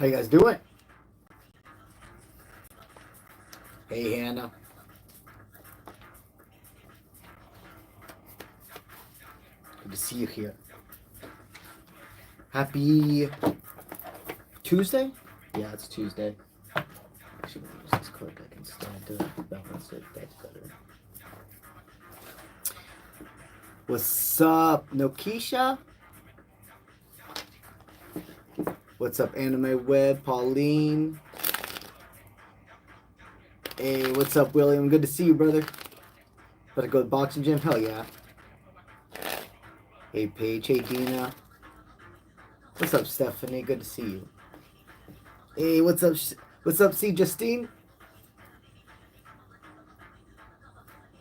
How you guys doing? Hey, Hannah. Good to see you here. Happy Tuesday? Yeah, it's Tuesday. Actually, I'm use this card. I can stand to balance it. That's better. What's up, Nokisha? What's up, Anime Web? Pauline? Hey, what's up, William? Good to see you, brother. Better go to the boxing gym? Hell yeah. Hey, Paige. Hey, Dina. What's up, Stephanie? Good to see you. Hey, what's up? What's up, C. Justine?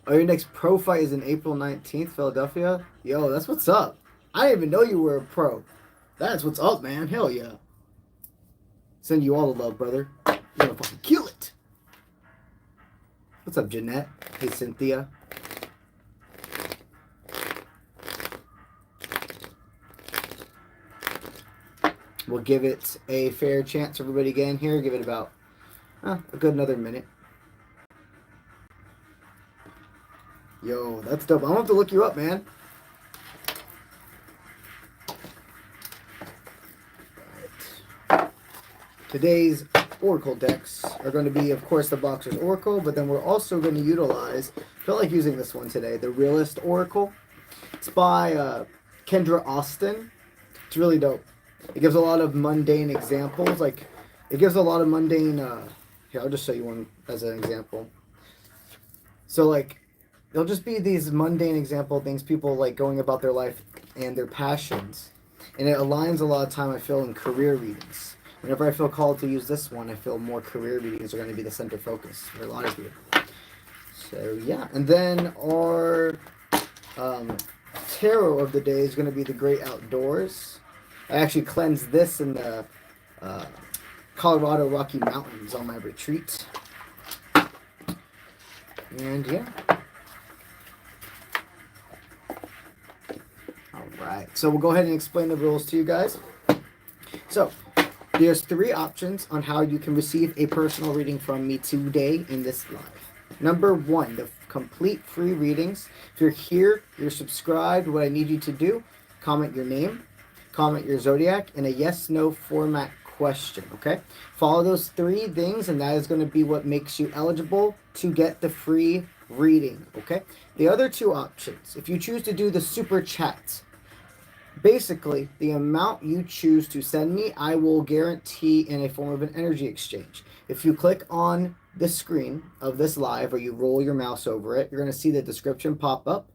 Oh, your next pro fight is in April 19th, Philadelphia? Yo, that's what's up. I didn't even know you were a pro. That's what's up, man. Hell yeah. Send you all the love, brother. You're gonna fucking kill it. What's up, Jeanette? Hey, Cynthia. We'll give it a fair chance for everybody again here. Give it about a good another minute. Yo, that's dope. I'm gonna have to look you up, man. Right. Today's Oracle decks are going to be, of course, the Boxer's Oracle, but then we're also going to utilize, I feel like using this one today, the Realist Oracle. It's by Kendra Austin. It's really dope. It gives a lot of mundane examples. Like, it gives a lot of mundane, here, I'll just show you one as an example. So, like, there'll just be these mundane example things, people, like, going about their life and their passions. And it aligns a lot of time, I feel, in career readings. Whenever I feel called to use this one, I feel more career readings are going to be the center focus for a lot of you. So, yeah. And then our tarot of the day is going to be the Great Outdoors. I actually cleansed this in the Colorado Rocky Mountains on my retreat. And, yeah. All right. So, we'll go ahead and explain the rules to you guys. So, there's 3 options on how you can receive a personal reading from me today in this live. Number 1, the complete free readings. If you're here, you're subscribed, what I need you to do, comment your name, comment your zodiac, and a yes-no format question, okay? Follow those 3 things, and that is going to be what makes you eligible to get the free reading, okay? The other 2 options, if you choose to do the super chat, basically, the amount you choose to send me, I will guarantee in a form of an energy exchange. If you click on the screen of this live or you roll your mouse over it, you're going to see the description pop up.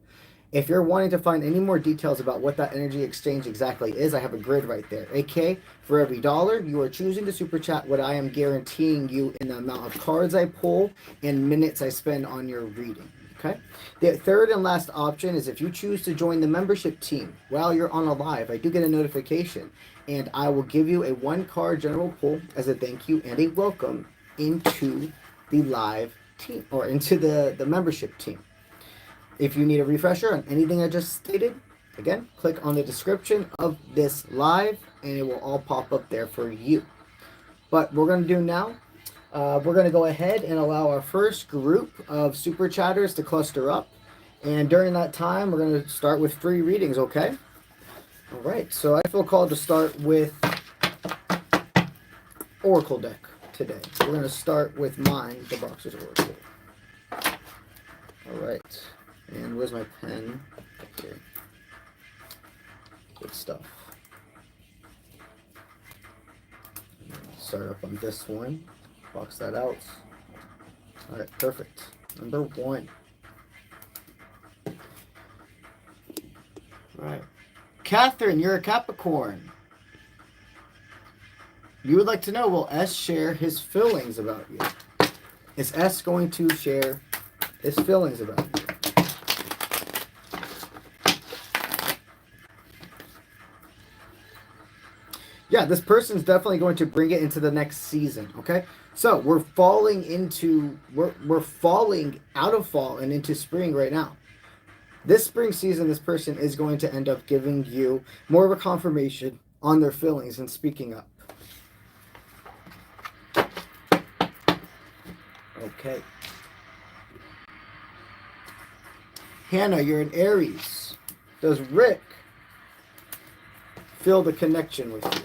If you're wanting to find any more details about what that energy exchange exactly is, I have a grid right there. AK, for every $1 you are choosing to super chat, what I am guaranteeing you in the amount of cards I pull and minutes I spend on your reading. Okay. The third and last option is if you choose to join the membership team while you're on a live, I do get a notification and I will give you a 1-card general pull as a thank you and a welcome into the live team or into the membership team. If you need a refresher on anything I just stated, again, click on the description of this live and it will all pop up there for you. But we're going to do now. We're going to go ahead and allow our first group of super chatters to cluster up. And during that time, we're going to start with free readings, okay? All right, so I feel called to start with Oracle deck today. We're going to start with mine, the Boxer's Oracle. All right, and where's my pen? Okay. Good stuff. Start up on this one. Box that out. All right, perfect. Number 1. All right. Catherine, you're a Capricorn. You would like to know, will S share his feelings about you? Is S going to share his feelings about you? Yeah, this person's definitely going to bring it into the next season, okay? So we're falling out of fall and into spring right now. This spring season, this person is going to end up giving you more of a confirmation on their feelings and speaking up. Okay. Hannah, you're an Aries. Does Rick feel the connection with you?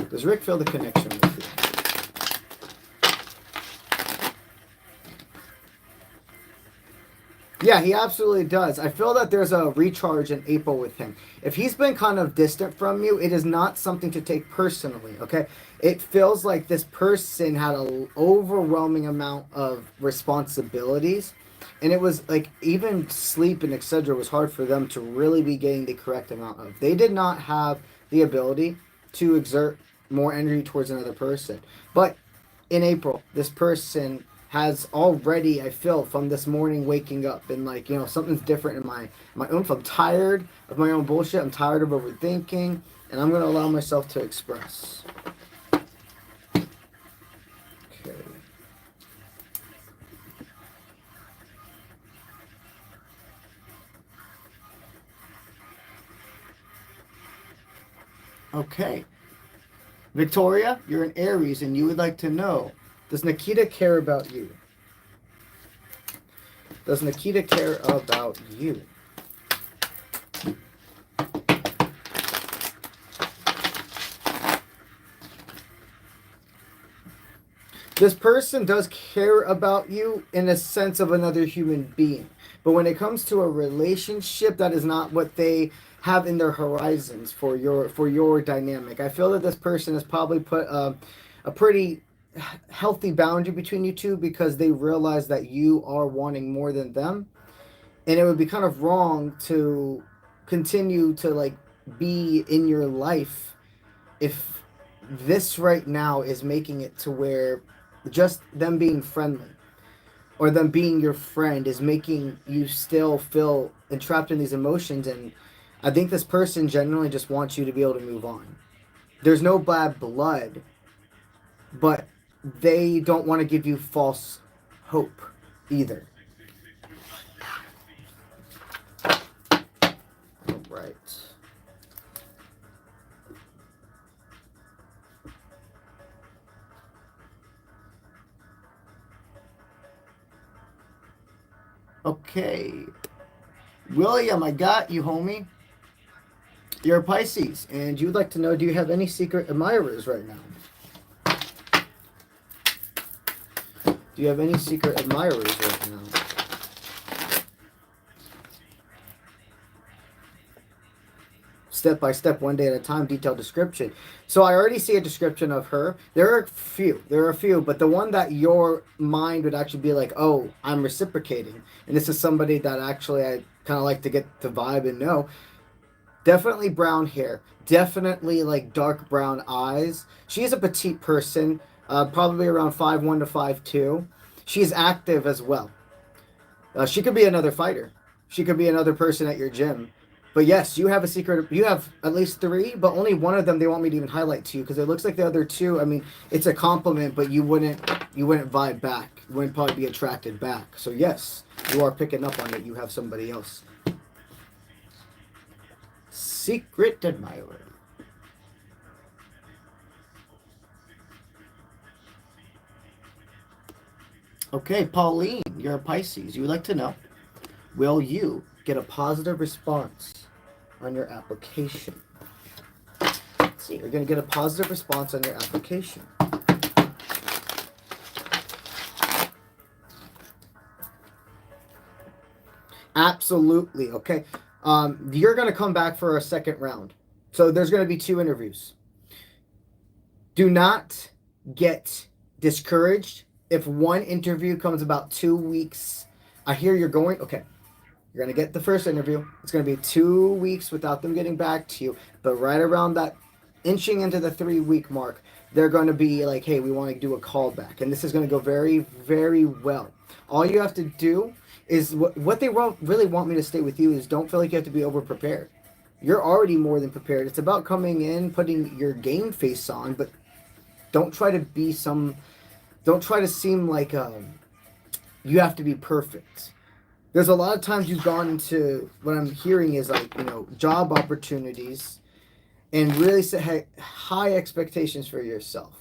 Does Rick feel the connection with you? Yeah, he absolutely does. I feel that there's a recharge in April with him. If he's been kind of distant from you, it is not something to take personally, okay? It feels like this person had an overwhelming amount of responsibilities, and it was like even sleep and etc. was hard for them to really be getting the correct amount of. They did not have the ability to exert more energy towards another person. But in April, this person has already, I feel, from this morning waking up and like, something's different in my own. I'm tired of my own bullshit. I'm tired of overthinking, and I'm gonna allow myself to express. Okay. Okay. Victoria, you're an Aries and you would like to know, does Nikita care about you? Does Nikita care about you? This person does care about you in a sense of another human being. But when it comes to a relationship, that is not what they have in their horizons for your dynamic. I feel that this person has probably put a pretty healthy boundary between you two because they realize that you are wanting more than them, and it would be kind of wrong to continue to like be in your life if this right now is making it to where just them being friendly or them being your friend is making you still feel entrapped in these emotions. And I think this person genuinely just wants you to be able to move on. There's no bad blood, but they don't want to give you false hope either. All right. Okay. William, I got you, homie. You're a Pisces, and you'd like to know, do you have any secret admirers right now? Do you have any secret admirers right now? Step by step, one day at a time, detailed description. So I already see a description of her. There are a few, but the one that your mind would actually be like, oh, I'm reciprocating. And this is somebody that actually I kind of like to get the vibe and know. Definitely brown hair. Definitely like dark brown eyes. She is a petite person, probably around 5'1" to 5'2". She's active as well. She could be another fighter. She could be another person at your gym. But yes, you have a secret. You have at least three, but only one of them they want me to even highlight to you because it looks like the other two. I mean, it's a compliment, but you wouldn't vibe back. You wouldn't probably be attracted back. So yes, you are picking up on it. You have somebody else. Secret admirer. Okay, Pauline, you're a Pisces. You would like to know, will you get a positive response on your application? Let's see, you're going to get a positive response on your application. Absolutely, okay. You're going to come back for a second round. So there's going to be 2 interviews. Do not get discouraged if one interview comes about 2 weeks. I hear you're going, okay. You're going to get the first interview. It's going to be 2 weeks without them getting back to you. But right around that, inching into the 3-week mark, they're going to be like, hey, we want to do a callback. And this is going to go very, very well. All you have to do is what they really want me to stay with you is don't feel like you have to be over-prepared. You're already more than prepared. It's about coming in, putting your game face on, but don't try to seem like you have to be perfect. There's a lot of times you've gone into, what I'm hearing is like, job opportunities and really set high expectations for yourself.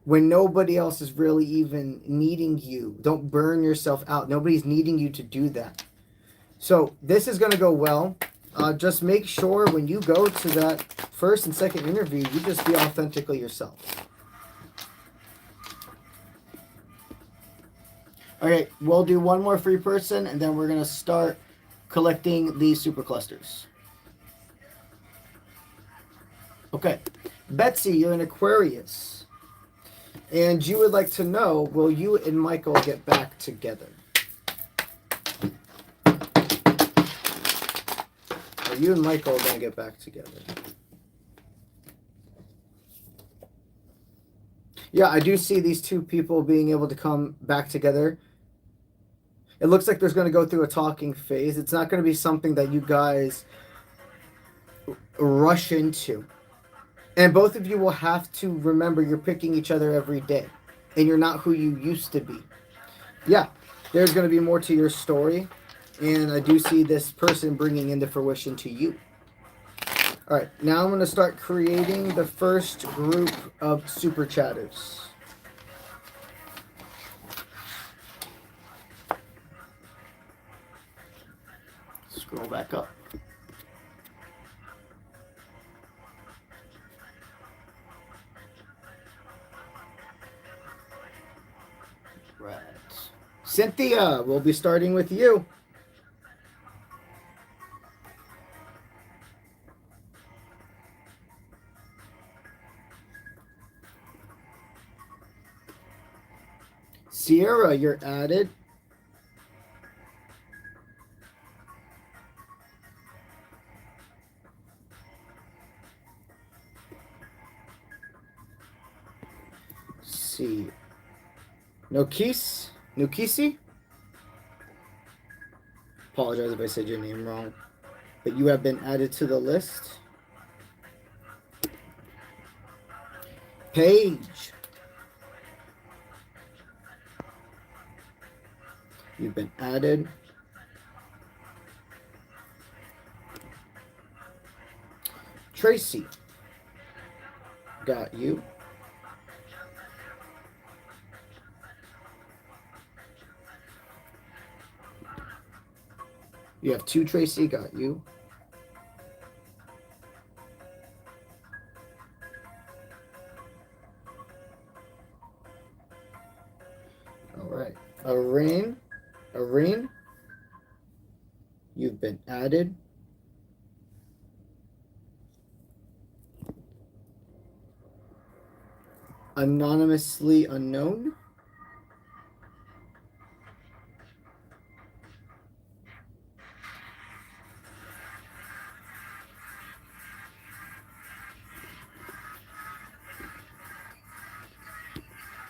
when nobody else is really even needing you. Don't burn yourself out. Nobody's needing you to do that. So this is going to go well. Just make sure when you go to that first and second interview, you just be authentically yourself. All right, we'll do one more free person, and then we're going to start collecting the superclusters. Okay, Betsy, you're an Aquarius. And you would like to know, will you and Michael get back together? Are you and Michael going to get back together? Yeah, I do see these two people being able to come back together. It looks like there's going to go through a talking phase. It's not going to be something that you guys rush into. And both of you will have to remember you're picking each other every day. And you're not who you used to be. Yeah, there's going to be more to your story. And I do see this person bringing into fruition to you. All right, now I'm going to start creating the first group of super chatters. Scroll back up. Right. Cynthia, we'll be starting with you. Sierra, you're added. Let's see. Nokisi? Apologize if I said your name wrong. But you have been added to the list. Paige. You've been added. Tracy. Got you. You have two, Tracy. Got you. All right. Irene, you've been added. Anonymously unknown.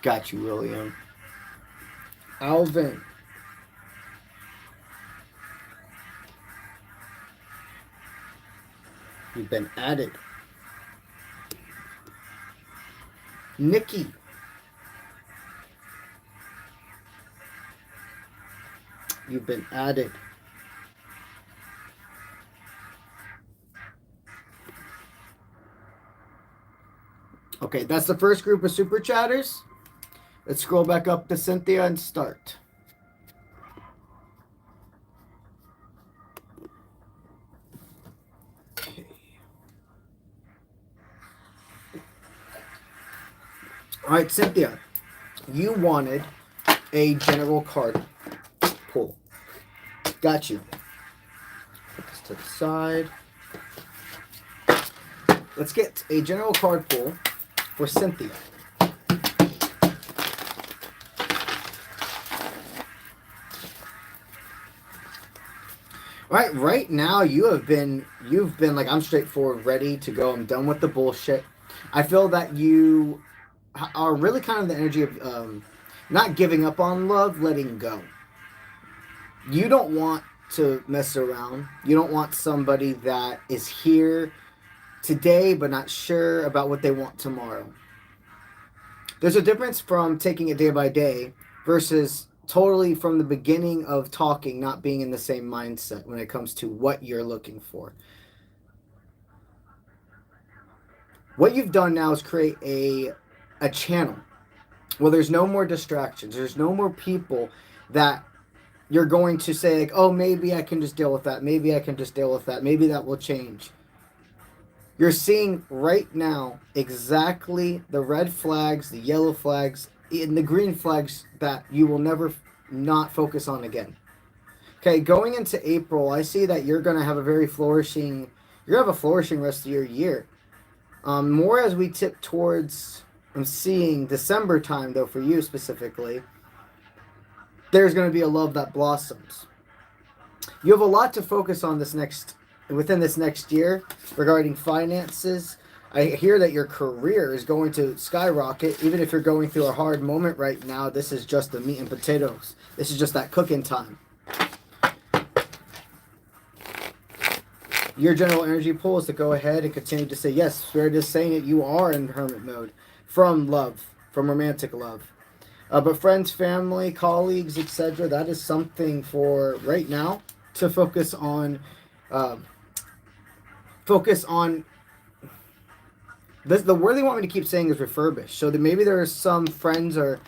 Got you, William. Alvin. You've been added. Nikki. You've been added. Okay, that's the first group of super chatters. Let's scroll back up to Cynthia and start. Okay. All right, Cynthia, you wanted a general card pull. Got you. Put this to the side. Let's get a general card pull for Cynthia. Right now you've been like, I'm straightforward, ready to go. I'm done with the bullshit. I feel that you are really kind of the energy of not giving up on love, letting go. You don't want to mess around. You don't want somebody that is here today but not sure about what they want tomorrow. There's a difference from taking it day by day versus totally from the beginning of talking, not being in the same mindset when it comes to what you're looking for. What you've done now is create a channel Well, there's no more distractions. There's no more people that you're going to say, like, oh, maybe I can just deal with that. Maybe I can just deal with that. Maybe that will change. You're seeing right now exactly the red flags, the yellow flags, and the green flags that you will never not focus on again. Okay, going into April, I see that you're going to have a very flourishing, you're going to have a flourishing rest of your year. More as we tip towards, I'm seeing December time, though, for you specifically, there's going to be a love that blossoms. You have a lot to focus on within this next year regarding finances. I hear that your career is going to skyrocket. Even if you're going through a hard moment right now, this is just the meat and potatoes. This is just that cooking time. Your general energy pull is to go ahead and continue to say, yes, Spirit is saying it, you are in hermit mode from love, from romantic love. But friends, family, colleagues, etc., that is something for right now to focus on. The word they want me to keep saying is refurbish. So that maybe there are some friends or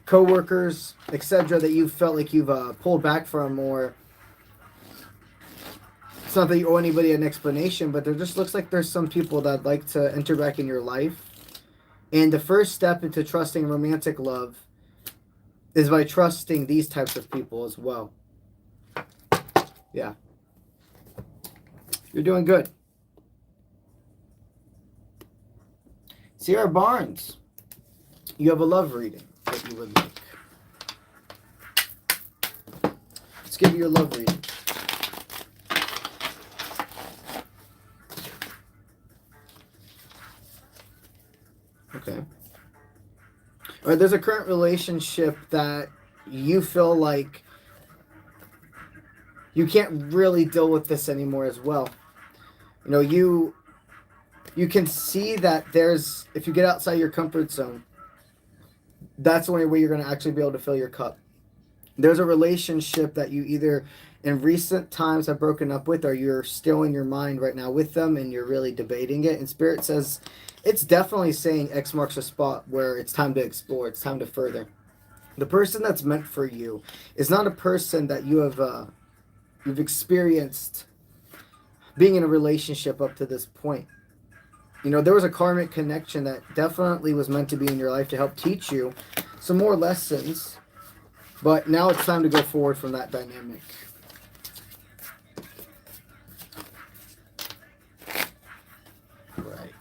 co-workers, etc., that you felt like you've pulled back from, or it's not that you owe anybody an explanation, but there just looks like there's some people that like to enter back in your life. And the first step into trusting romantic love is by trusting these types of people as well. Yeah. You're doing good. Sierra Barnes, you have a love reading that you would like. Let's give you your love reading. Okay. All right, there's a current relationship that you feel like you can't really deal with this anymore as well. You know, you can see that if you get outside your comfort zone, that's the only way you're going to actually be able to fill your cup. There's a relationship that you either in recent times have broken up with, or you're still in your mind right now with them and you're really debating it. And Spirit says it's definitely saying X marks a spot where it's time to explore, it's time to further. The person that's meant for you is not a person that you've experienced being in a relationship up to this point. You know, there was a karmic connection that definitely was meant to be in your life to help teach you some more lessons, but now it's time to go forward from that dynamic. Right.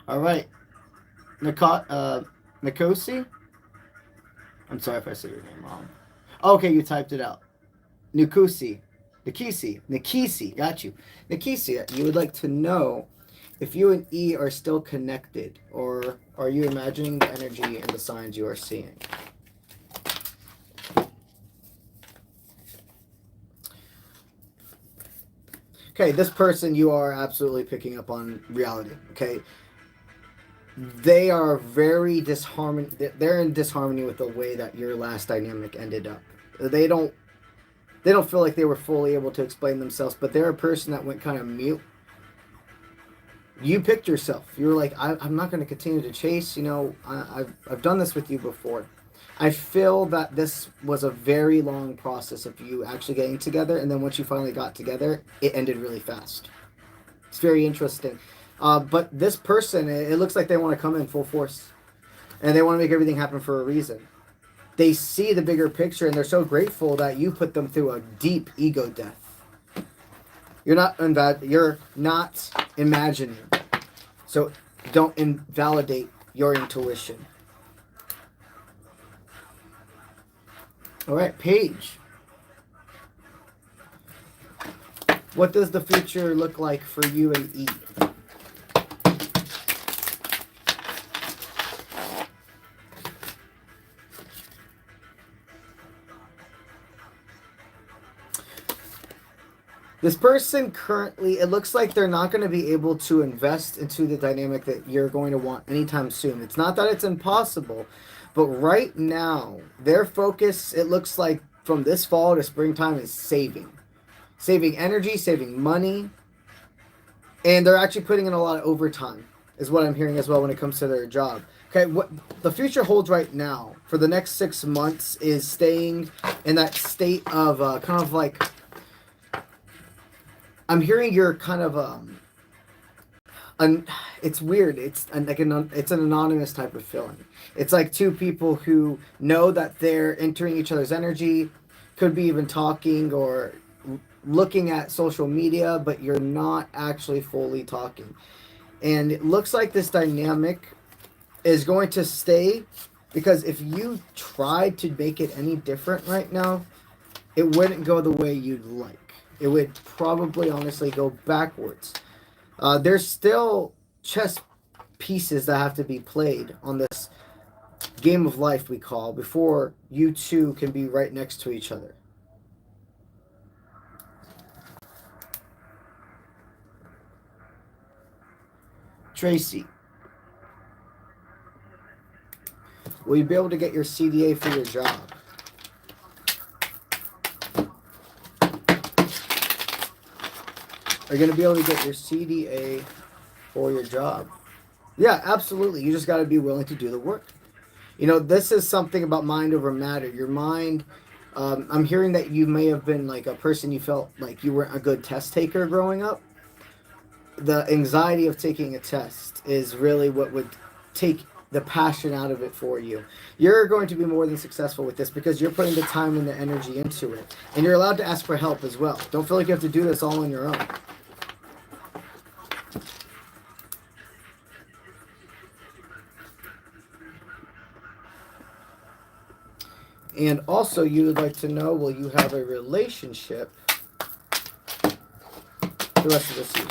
All right. Nikosi? I'm sorry if I said your name wrong. Okay, you typed it out. Nikisi, got you. Nikisi, you would like to know if you and E are still connected, or are you imagining the energy and the signs you are seeing? Okay, this person, you are absolutely picking up on reality, okay? They are very they're in disharmony with the way that your last dynamic ended up. They don't feel like they were fully able to explain themselves, but they're a person that went kind of mute. You picked yourself. You were like, I'm not going to continue to chase. You know, I've done this with you before. I feel that this was a very long process of you actually getting together, and then once you finally got together, it ended really fast. It's very interesting. But this person, it looks like they want to come in full force, and they want to make everything happen for a reason. They see the bigger picture, and they're so grateful that you put them through a deep ego death. You're not imagining. So don't invalidate your intuition. All right, Paige. What does the future look like for you and E? This person currently, it looks like they're not going to be able to invest into the dynamic that you're going to want anytime soon. It's not that it's impossible, but right now, their focus, it looks like from this fall to springtime, is saving. Saving energy, saving money. And they're actually putting in a lot of overtime, is what I'm hearing as well when it comes to their job. Okay, what the future holds right now for the next 6 months is staying in that state of kind of like, I'm hearing you're kind of it's weird. It's it's an anonymous type of feeling. It's like two people who know that they're entering each other's energy, could be even talking or looking at social media, but you're not actually fully talking. And it looks like this dynamic is going to stay, because if you tried to make it any different right now, it wouldn't go the way you'd like. It would probably honestly go backwards. There's still chess pieces that have to be played on this game of life we call before you two can be right next to each other. Tracy, will you be able to get your CDA for your job? Are you going to be able to get your CDA for your job? Yeah, absolutely. You just got to be willing to do the work. You know, this is something about mind over matter. Your mind, I'm hearing that you may have been like a person you felt like you weren't a good test taker growing up. The anxiety of taking a test is really what would take the passion out of it for you. You're going to be more than successful with this because you're putting the time and the energy into it. And you're allowed to ask for help as well. Don't feel like you have to do this all on your own. And also, you would like to know, will you have a relationship the rest of this year?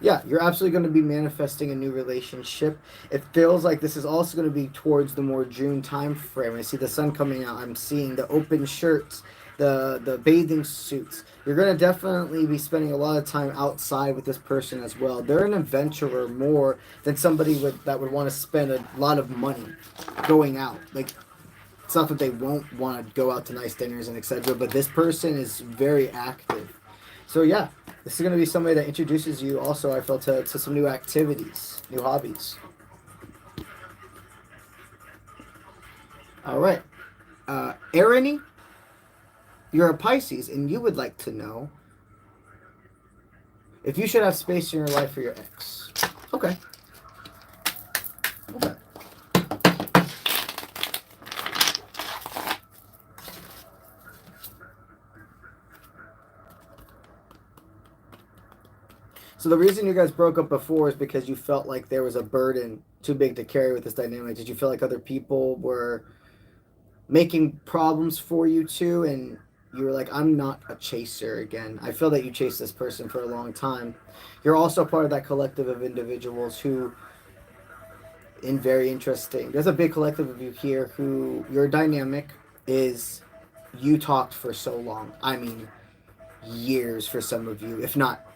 Yeah, you're absolutely going to be manifesting a new relationship. It feels like this is also going to be towards the more June time frame. I see the sun coming out. I'm seeing the open shirts, the bathing suits. You're going to definitely be spending a lot of time outside with this person as well. They're an adventurer more than somebody that would want to spend a lot of money going out. Like, it's not that they won't want to go out to nice dinners and etc., but this person is very active. So yeah, this is going to be somebody that introduces you also, I feel, to some new activities, new hobbies. All right. Erin, you're a Pisces, and you would like to know if you should have space in your life for your ex. Okay. Okay. So the reason you guys broke up before is because you felt like there was a burden too big to carry with this dynamic. Did you feel like other people were making problems for you too, and you were like, I'm not a chaser again? I feel that you chased this person for a long time. You're also part of that collective of individuals who, in very interesting, there's a big collective of you here who, your dynamic is, you talked for so long. I mean, years for some of you, if not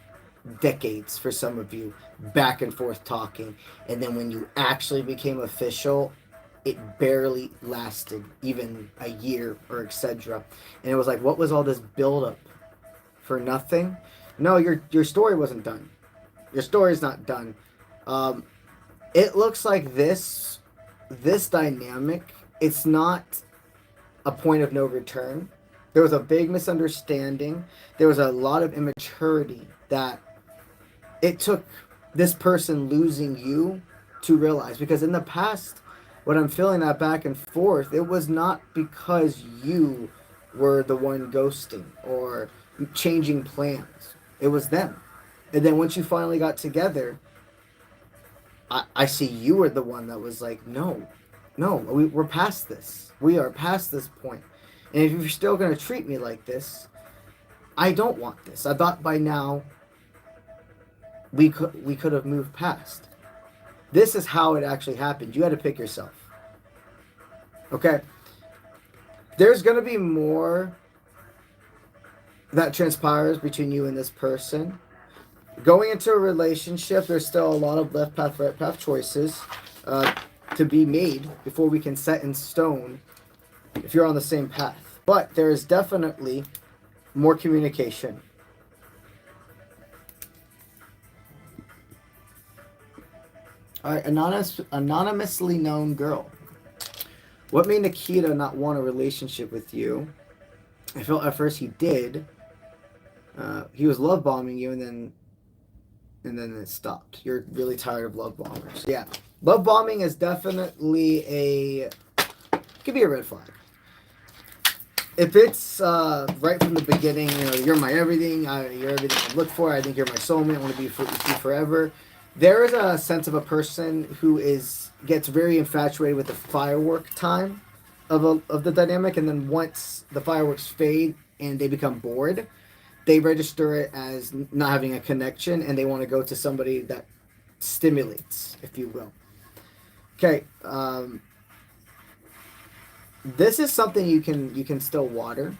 decades for some of you, back and forth talking. And then when you actually became official, it barely lasted even a year or etc. And it was like, what was all this buildup for nothing? No, your story wasn't done. Your story's not done. It looks like this dynamic, it's not a point of no return. There was a big misunderstanding. There was a lot of immaturity that it took this person losing you to realize. Because in the past, when I'm feeling that back and forth, it was not because you were the one ghosting or changing plans. It was them. And then once you finally got together, I see you were the one that was like, no, we're past this. We are past this point. And if you're still going to treat me like this, I don't want this. I thought by now we could have moved past. This is how it actually happened. You had to pick yourself. Okay? There's going to be more that transpires between you and this person. Going into a relationship, there's still a lot of left path, right path choices to be made before we can set in stone if you're on the same path. But there is definitely more communication. All right, anonymously known girl. What made Nikita not want a relationship with you? I felt at first he did. He was love bombing you, and then it stopped. You're really tired of love bombers. Yeah, love bombing is definitely could be a red flag. If it's right from the beginning, you're my everything. You're everything I look for. I think you're my soulmate. I want to be with you forever. There is a sense of a person who gets very infatuated with the firework time of the dynamic, and then once the fireworks fade and they become bored, they register it as not having a connection, and they want to go to somebody that stimulates, if you will. Okay. This is something you can still water.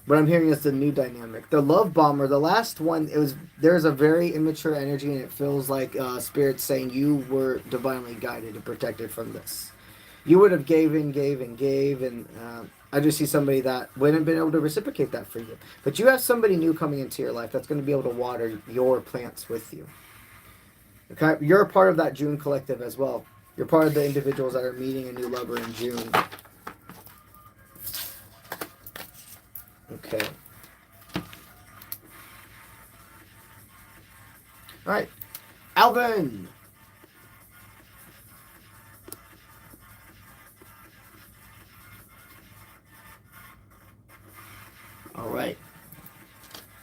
What I'm hearing is the new dynamic. The love bomber, the last one, there's a very immature energy, and it feels like Spirit saying you were divinely guided and protected from this. You would have gave, and I just see somebody that wouldn't have been able to reciprocate that for you. But you have somebody new coming into your life that's going to be able to water your plants with you. Okay, you're a part of that June collective as well. You're part of the individuals that are meeting a new lover in June. Okay. All right. Alvin. All right.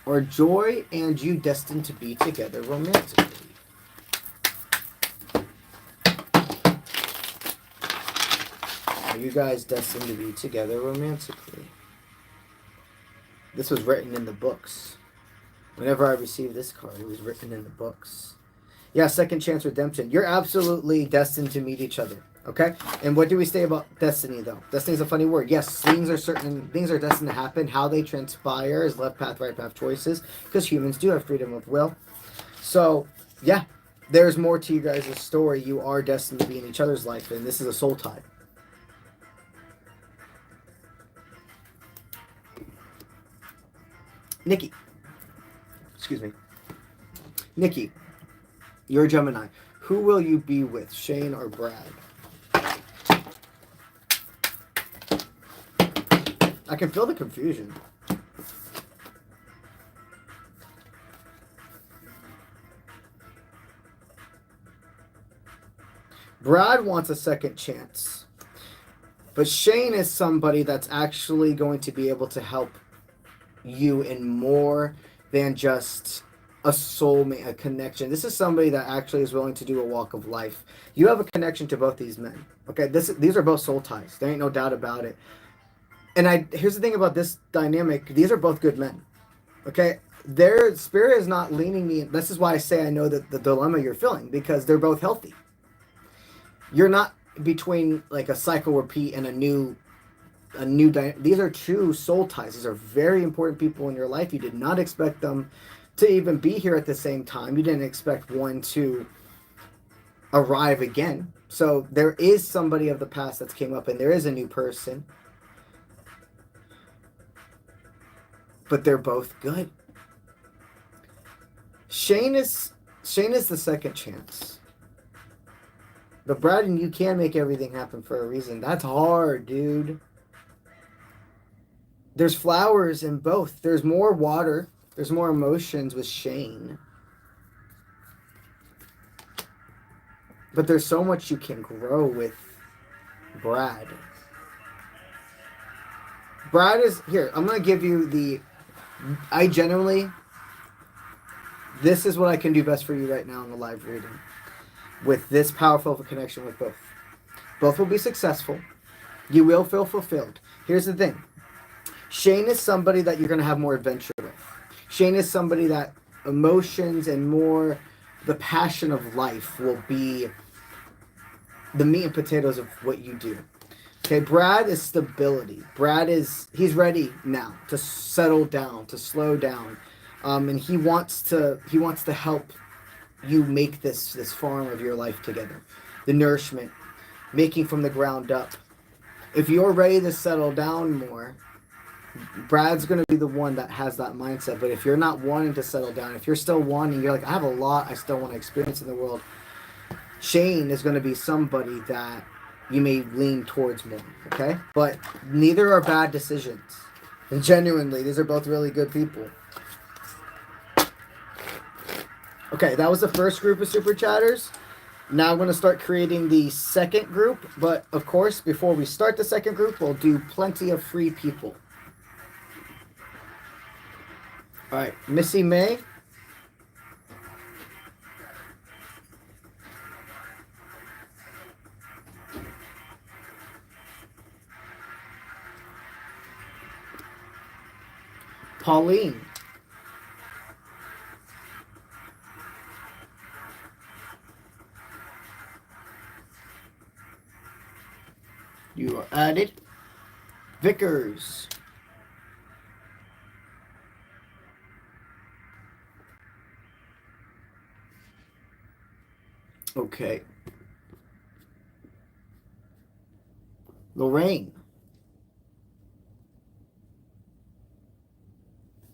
Are Joy and you destined to be together romantically? Are you guys destined to be together romantically? This was written in the books. Whenever I received this card, it was written in the books. Yeah, second chance redemption. You're absolutely destined to meet each other. Okay? And what do we say about destiny, though? Destiny is a funny word. Yes, things are destined to happen. How they transpire is left path, right path choices, because humans do have freedom of will. So, yeah, there's more to you guys' story. You are destined to be in each other's life, and this is a soul tie. Nikki. Excuse me. Nikki, you're a Gemini. Who will you be with, Shane or Brad? I can feel the confusion. Brad wants a second chance. But Shane is somebody that's actually going to be able to help you in more than just a soulmate, a connection. This is somebody that actually is willing to do a walk of life. You have a connection to both these men. Okay, these are both soul ties. There ain't no doubt about it. And here's the thing about this dynamic. These are both good men. Okay, their spirit is not leaning me. This is why I say I know that the dilemma you're feeling, because they're both healthy. You're not between like a cycle repeat and a new these are true soul ties. These are very important people in your life. You did not expect them to even be here at the same time. You didn't expect one to arrive again. So there is somebody of the past that's came up, and there is a new person. But they're both good. Shane is the second chance. But Brad and you can make everything happen for a reason. That's hard, dude. There's flowers in both. There's more water. There's more emotions with Shane. But there's so much you can grow with Brad. Brad is... Here, I'm going to give you this is what I can do best for you right now in the live reading. With this powerful of a connection with both. Both will be successful. You will feel fulfilled. Here's the thing. Shane is somebody that you're going to have more adventure with. Shane is somebody that emotions and more the passion of life will be the meat and potatoes of what you do. Okay, Brad is stability. He's ready now to settle down, to slow down. And he wants to help you make this farm of your life together. The nourishment, making from the ground up. If you're ready to settle down more, Brad's going to be the one that has that mindset. But if you're not wanting to settle down, if you're still wanting, you're like, I have a lot I still want to experience in the world, Shane is going to be somebody that you may lean towards more, okay? But neither are bad decisions. And genuinely, these are both really good people. Okay, that was the first group of super chatters. Now I'm going to start creating the second group. But, of course, before we start the second group, we'll do plenty of free people. All right, Missy May. Pauline. You are added. Vickers. Okay. Lorraine.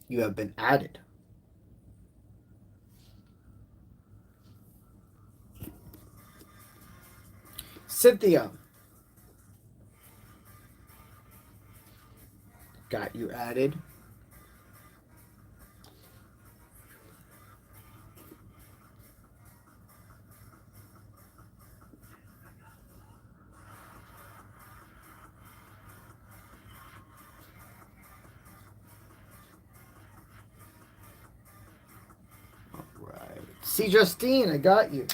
You have been added. Cynthia. Got you added. All right. See, Justine, I got you.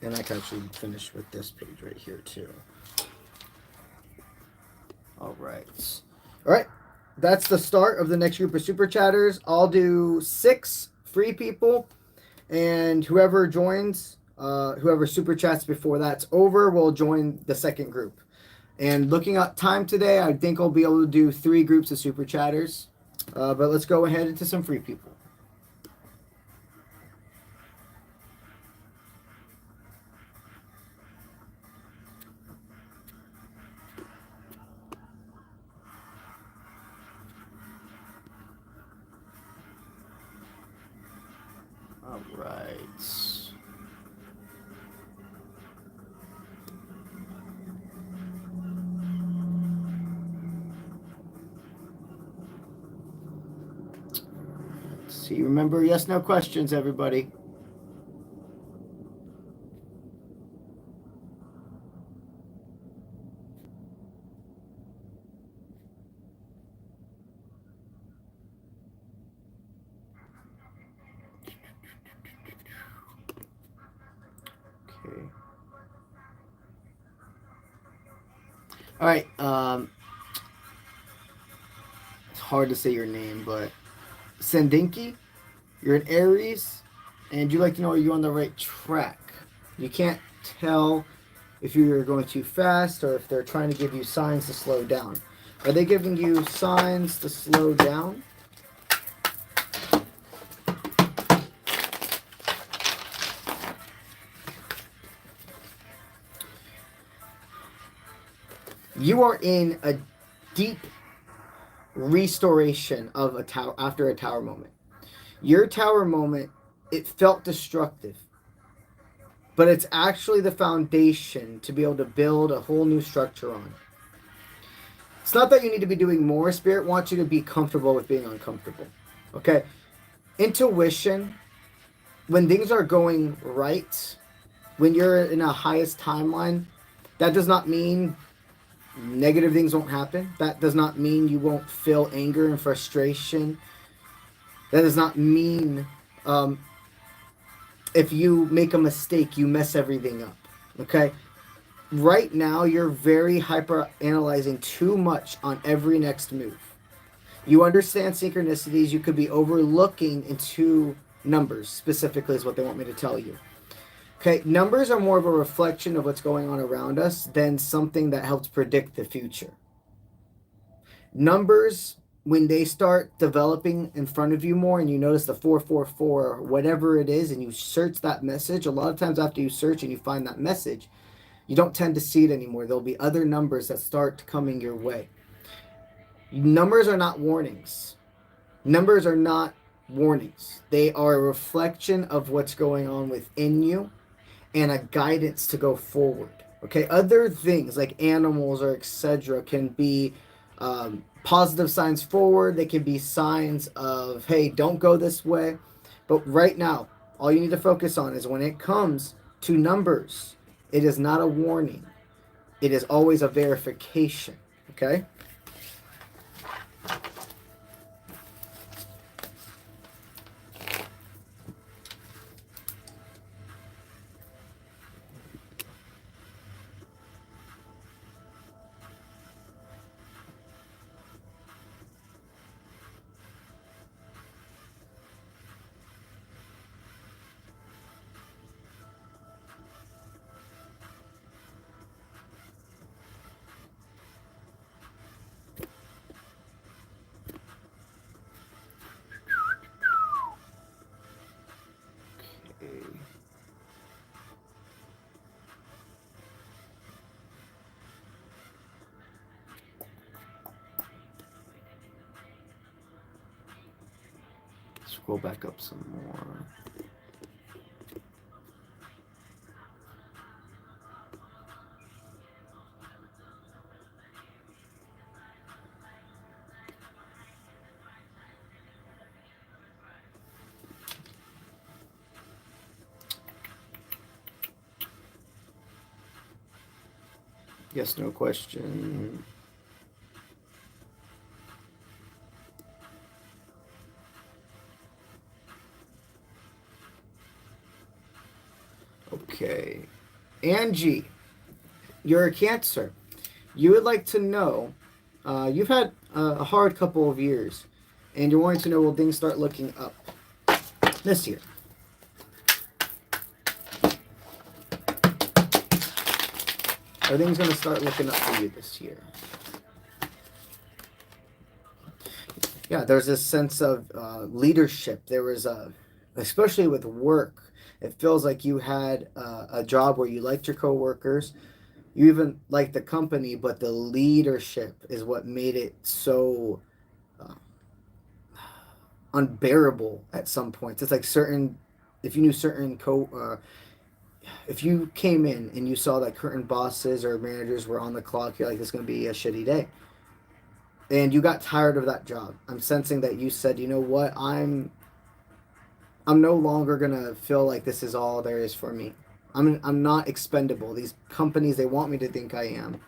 And I can actually finish with this page right here too. All right. All right. That's the start of the next group of super chatters. I'll do 6 free people, and whoever joins, whoever super chats before that's over, will join the second group. And looking at time today, I think I'll be able to do 3 groups of super chatters. But let's go ahead into some free people. All right. Let's see. Remember, yes, no questions, everybody. All right. It's hard to say your name, but Sendinki, you're an Aries, and you'd like to know, are you on the right track? You can't tell if you're going too fast or if they're trying to give you signs to slow down. Are they giving you signs to slow down? You are in a deep restoration of a tower after a tower moment. Your tower moment, it felt destructive, but it's actually the foundation to be able to build a whole new structure on. It's not that you need to be doing more. Spirit wants you to be comfortable with being uncomfortable. Okay? Intuition, when things are going right, when you're in a highest timeline, that does not mean negative things won't happen. That does not mean you won't feel anger and frustration. That does not mean if you make a mistake, you mess everything up. Okay? Right now, you're very hyper analyzing too much on every next move. You understand synchronicities. You could be overlooking into numbers, specifically, is what they want me to tell you. Okay, numbers are more of a reflection of what's going on around us than something that helps predict the future. Numbers when they start developing in front of you more and you notice the 444 or whatever it is and you search that message, a lot of times after you search and you find that message, you don't tend to see it anymore. There'll be other numbers that start coming your way. Numbers are not warnings. Numbers are not warnings. They are a reflection of what's going on within you and a guidance to go forward. Okay, other things like animals or etc. can be positive signs forward. They can be signs of, hey, don't go this way. But right now, all you need to focus on is when it comes to numbers, it is not a warning. It is always a verification. Okay? Scroll back up some more. Yes, no question. Okay. Angie, you're a Cancer. You would like to know, you've had a hard couple of years, and you're wanting to know, will things start looking up this year? Are things going to start looking up for you this year? Yeah, there's this sense of leadership. There was especially with work, it feels like you had a job where you liked your coworkers, you even liked the company, but the leadership is what made it so uh, unbearable at some points. It's like certain, if you knew certain if you came in and you saw that certain bosses or managers were on the clock, you're like, this is going to be a shitty day. And you got tired of that job. I'm sensing that you said, you know what, I'm no longer gonna feel like this is all there is for me. I'm not expendable. These companies, they want me to think I am,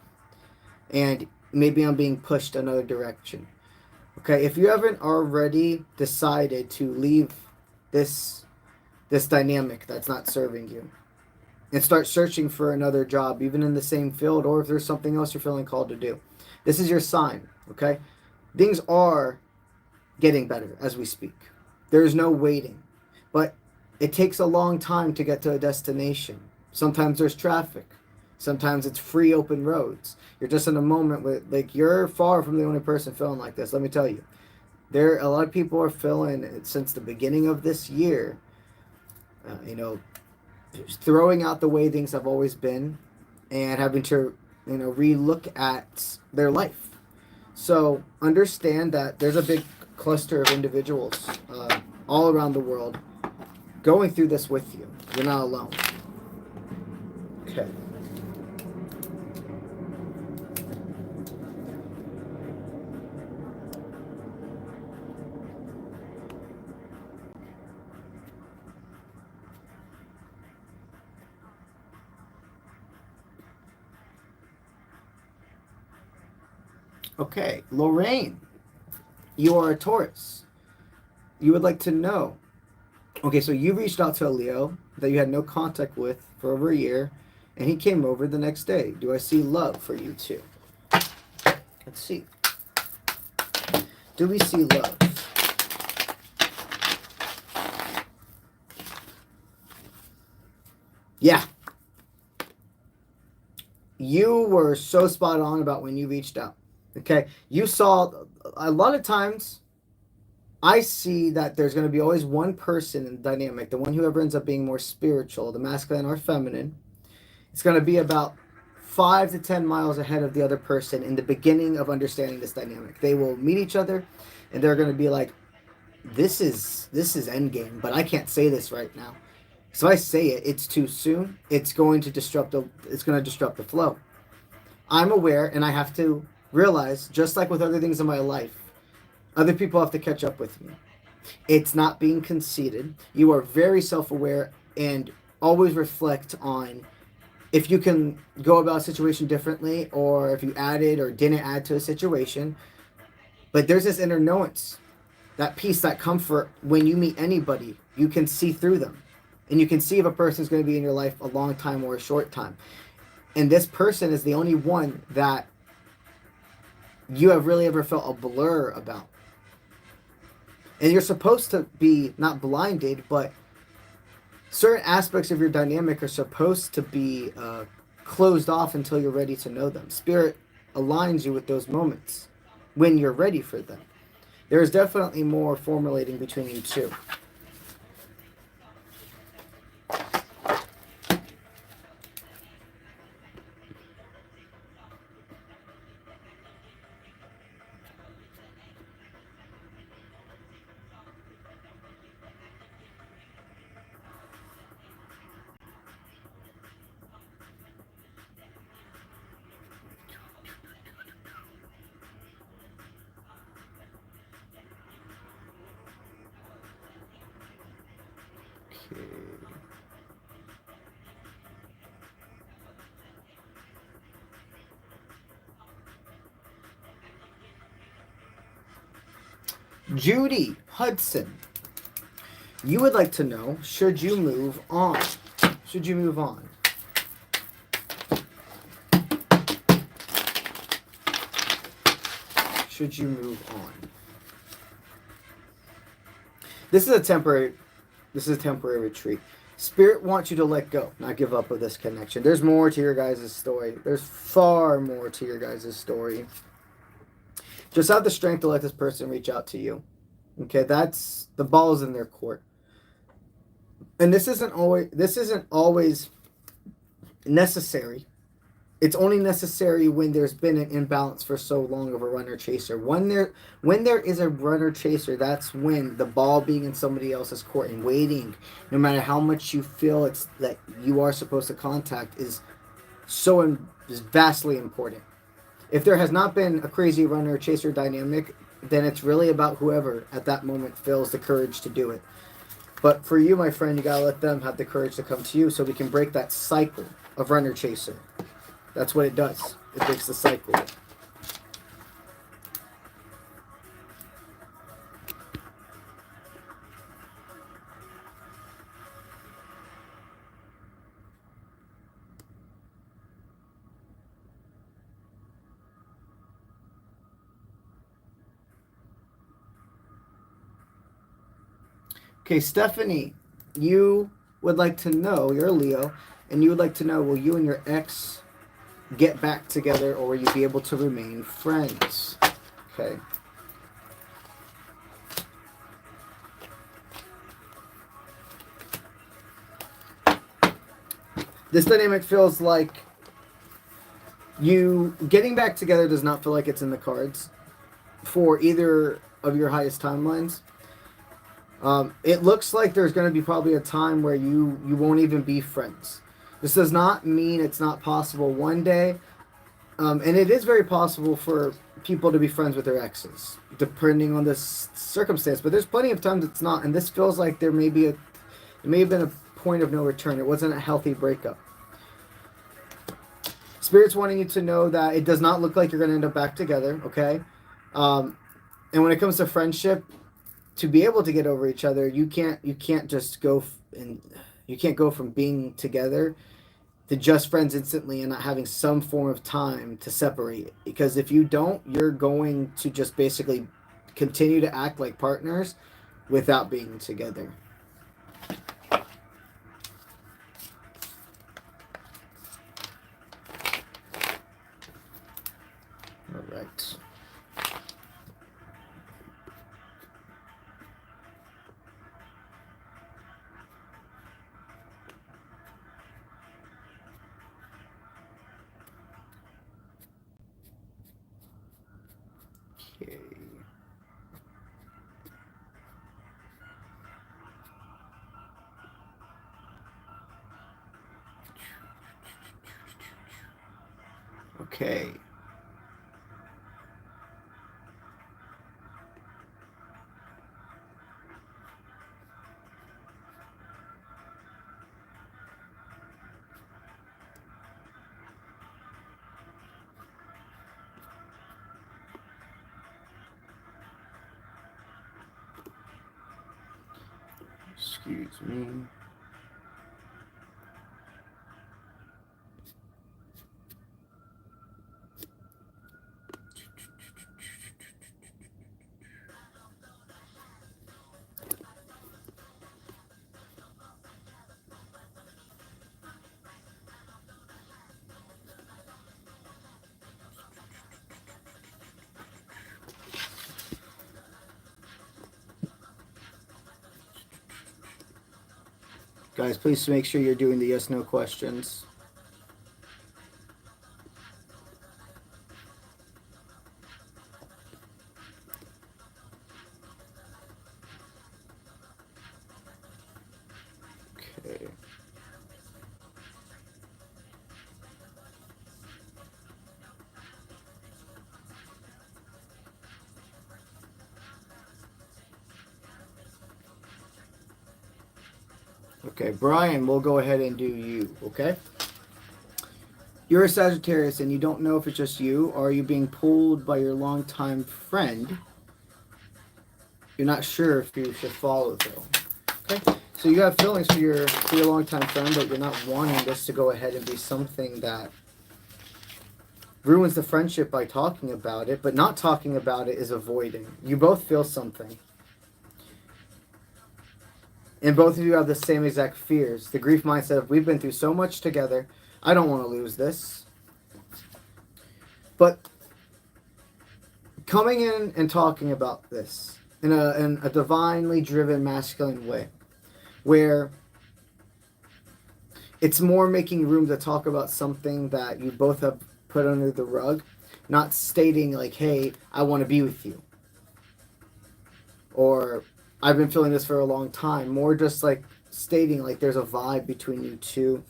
and maybe I'm being pushed another direction. Okay, if you haven't already decided to leave this this dynamic that's not serving you, and start searching for another job, even in the same field, or if there's something else you're feeling called to do, this is your sign. Okay, things are getting better as we speak. There's no waiting. But it takes a long time to get to a destination. Sometimes there's traffic. Sometimes it's free open roads. You're just in a moment where, like, you're far from the only person feeling like this. Let me tell you, there a lot of people are feeling it since the beginning of this year. You know, throwing out the way things have always been, and having to, you know, relook at their life. So understand that there's a big cluster of individuals all around the world going through this with you. You're not alone. Okay. Okay, Lorraine, you are a Taurus. You would like to know. Okay, so you reached out to a Leo that you had no contact with for over a year, and he came over the next day. Do I see love for you too? Let's see. Do we see love? Yeah. You were so spot on about when you reached out. Okay, you saw a lot of times. I see that there's going to be always one person in the dynamic, the one who ever ends up being more spiritual, the masculine or feminine. It's going to be about 5 to 10 miles ahead of the other person in the beginning of understanding this dynamic. They will meet each other, and they're going to be like, "This is endgame, but I can't say this right now. So I say it, it's too soon. It's going to disrupt the flow." I'm aware, and I have to realize, just like with other things in my life, other people have to catch up with me. It's not being conceited. You are very self-aware and always reflect on if you can go about a situation differently, or if you added or didn't add to a situation. But there's this inner knowance, that peace, that comfort. When you meet anybody, you can see through them, and you can see if a person's going to be in your life a long time or a short time. And this person is the only one that you have really ever felt a blur about. And you're supposed to be not blinded, but certain aspects of your dynamic are supposed to be closed off until you're ready to know them. Spirit aligns you with those moments when you're ready for them. There's definitely more formulating between you two. Judy Hudson, you would like to know, should you move on? Should you move on? Should you move on? This is a temporary retreat. Spirit wants you to let go, not give up with this connection. There's more to your guys' story. There's far more to your guys' story. Just have the strength to let this person reach out to you. Okay, that's the ball's in their court. And this isn't always necessary. It's only necessary when there's been an imbalance for so long of a runner chaser. When there is a runner chaser, that's when the ball being in somebody else's court and waiting, no matter how much you feel it's that you are supposed to contact, is vastly important. If there has not been a crazy runner chaser dynamic, then it's really about whoever at that moment feels the courage to do it. But for you, my friend, you gotta let them have the courage to come to you, so we can break that cycle of runner chaser. That's what it does. It breaks the cycle. Okay, Stephanie, you would like to know, you're a Leo, and you would like to know, will you and your ex get back together, or will you be able to remain friends? Okay. This dynamic feels like you getting back together does not feel like it's in the cards for either of your highest timelines. It looks like there's going to be probably a time where you won't even be friends. This does not mean it's not possible one day. And it is very possible for people to be friends with their exes, depending on this circumstance. But there's plenty of times it's not. And this feels like there may have been a point of no return. It wasn't a healthy breakup. Spirit's wanting you to know that it does not look like you're going to end up back together, okay? And when it comes to friendship, to be able to get over each other, you can't just go you can't go from being together to just friends instantly and not having some form of time to separate it. Because if you don't, you're going to just basically continue to act like partners without being together. All right. right. Okay. Okay. Excuse me. Guys, please make sure you're doing the yes/no questions. Okay. Okay, Brian, we'll go ahead and do you, okay? You're a Sagittarius and you don't know if it's just you or are you being pulled by your longtime friend. You're not sure if you should follow though. Okay? So you have feelings for your longtime friend, but you're not wanting this to go ahead and be something that ruins the friendship by talking about it, but not talking about it is avoiding. You both feel something. And both of you have the same exact fears. The grief mindset of we've been through so much together. I don't want to lose this. But coming in and talking about this in a divinely driven masculine way, where it's more making room to talk about something that you both have put under the rug, not stating like, hey, I want to be with you. Or I've been feeling this for a long time. More just like stating like there's a vibe between you two.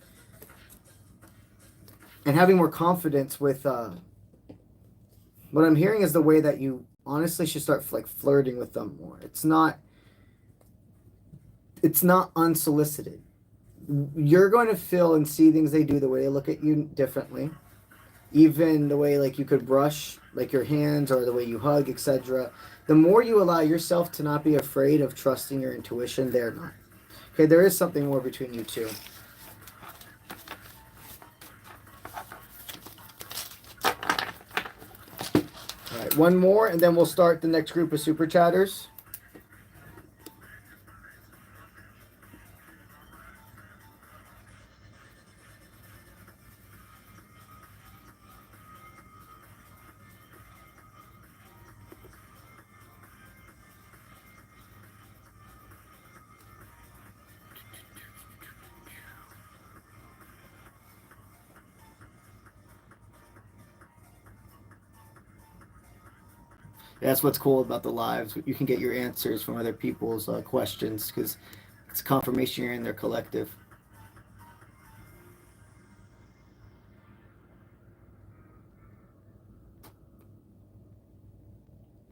And having more confidence with what I'm hearing is the way that you honestly should start like flirting with them more. It's not unsolicited. You're going to feel and see things they do, the way they look at you differently. Even the way like you could brush like your hands or the way you hug, etc. The more you allow yourself to not be afraid of trusting your intuition, they're not. Okay, there is something more between you two. All right, one more, and then we'll start the next group of super chatters. That's what's cool about the lives. You can get your answers from other people's questions because it's confirmation you're in their collective.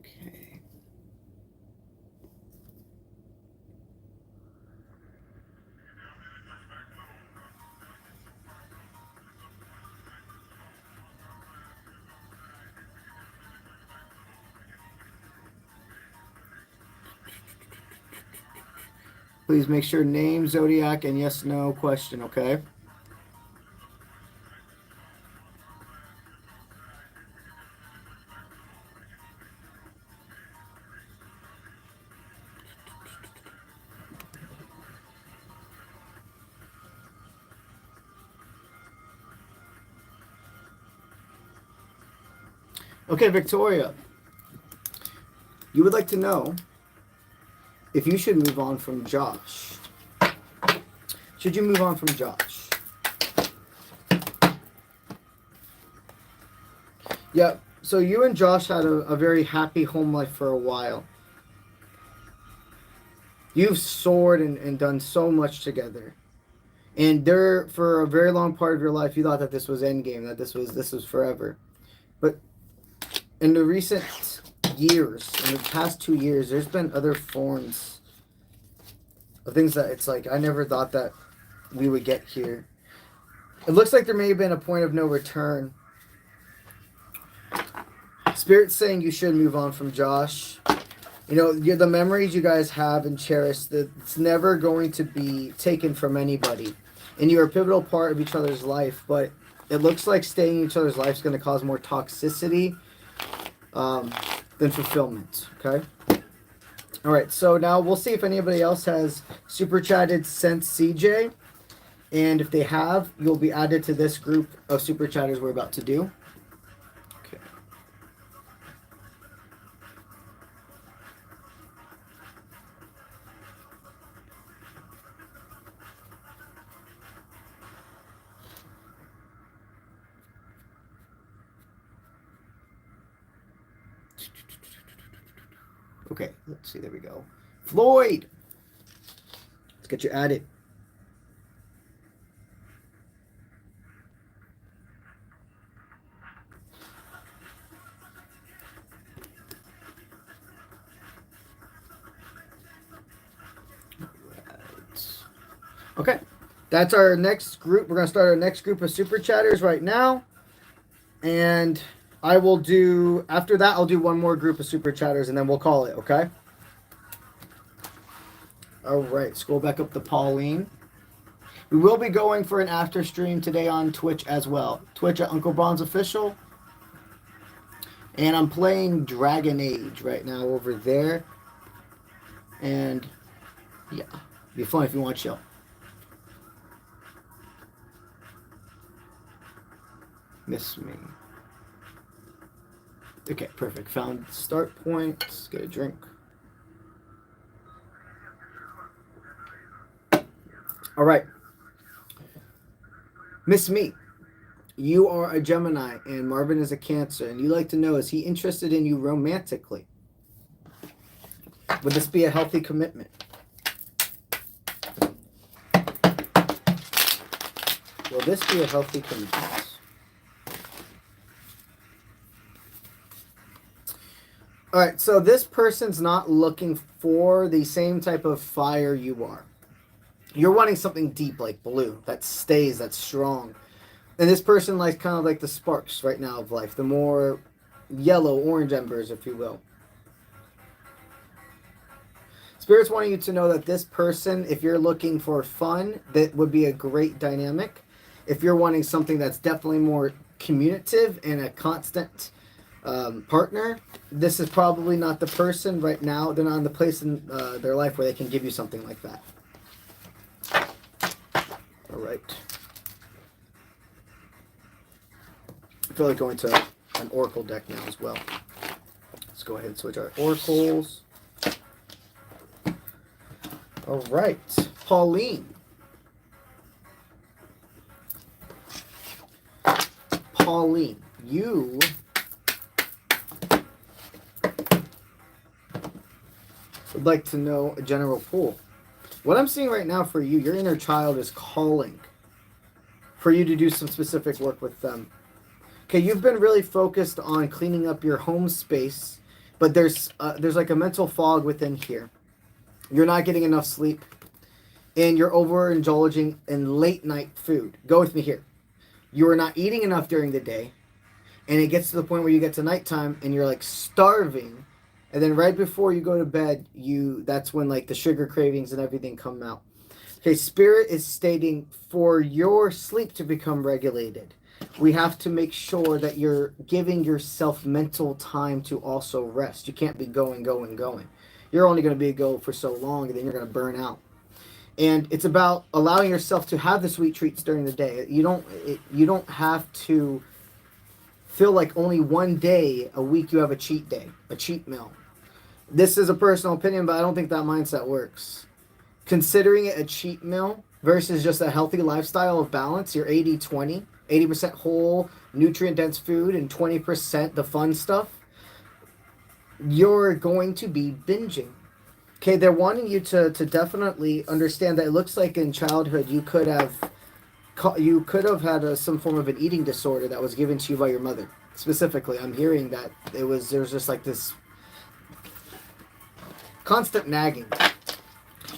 Okay. Please make sure name, zodiac, and yes, no question, okay? Okay, Victoria. You would like to know if you should move on from Josh. Should you move on from Josh? Yeah, so you and Josh had a very happy home life for a while. You've soared and done so much together. And there, for a very long part of your life, you thought that this was endgame, that this was forever. But in the recent years, in the past 2 years, there's been other forms of things that it's like I never thought that we would get here. It looks like there may have been a point of no return. Spirit's saying you should move on from Josh. You know, the memories you guys have and cherish, it's never going to be taken from anybody. And you're a pivotal part of each other's life, but it looks like staying in each other's life is going to cause more toxicity than fulfillment, okay? All right, so now we'll see if anybody else has super chatted since CJ. And if they have, you'll be added to this group of super chatters we're about to do. Okay. Okay, let's see. There we go. Floyd! Let's get you added. Okay, that's our next group. We're going to start our next group of super chatters right now. And I will do, after that, I'll do one more group of super chatters and then we'll call it, okay? All right, scroll back up to Pauline. We will be going for an after stream today on Twitch as well. Twitch at UncleBronze Official. And I'm playing Dragon Age right now over there. And yeah, it'd be fun if you want to chill. Miss me. Okay, perfect. Found start point. Let's get a drink. All right. Miss me. You are a Gemini and Marvin is a Cancer. And you like to know, is he interested in you romantically? Would this be a healthy commitment? Will this be a healthy commitment? All right, so this person's not looking for the same type of fire you are. You're wanting something deep like blue that stays, that's strong. And this person likes kind of like the sparks right now of life, the more yellow, orange embers, if you will. Spirit's wanting you to know that this person, if you're looking for fun, that would be a great dynamic. If you're wanting something that's definitely more communicative and a constant partner, this is probably not the person right now. They're not in the place in their life where they can give you something like that. All right. I feel like going to an oracle deck now as well. Let's go ahead and switch our oracles. All right, Pauline. Pauline, you would like to know a general pool. What I'm seeing right now for you, your inner child is calling for you to do some specific work with them. Okay, you've been really focused on cleaning up your home space, but there's like a mental fog within here. You're not getting enough sleep, and you're overindulging in late night food. Go with me here. You are not eating enough during the day, and it gets to the point where you get to nighttime and you're like starving, and then right before you go to bed, that's when like the sugar cravings and everything come out. Okay, Spirit is stating for your sleep to become regulated, we have to make sure that you're giving yourself mental time to also rest. You can't be going. You're only going to be a go for so long, and then you're going to burn out. And it's about allowing yourself to have the sweet treats during the day. You don't have to feel like only one day a week you have a cheat day, a cheat meal. This is a personal opinion, but I don't think that mindset works. Considering it a cheat meal versus just a healthy lifestyle of balance, you're 80-20, 80% whole, nutrient-dense food, and 20% the fun stuff, you're going to be binging. Okay, they're wanting you to definitely understand that it looks like in childhood you could have had some form of an eating disorder that was given to you by your mother. Specifically, I'm hearing that there's just like this constant nagging.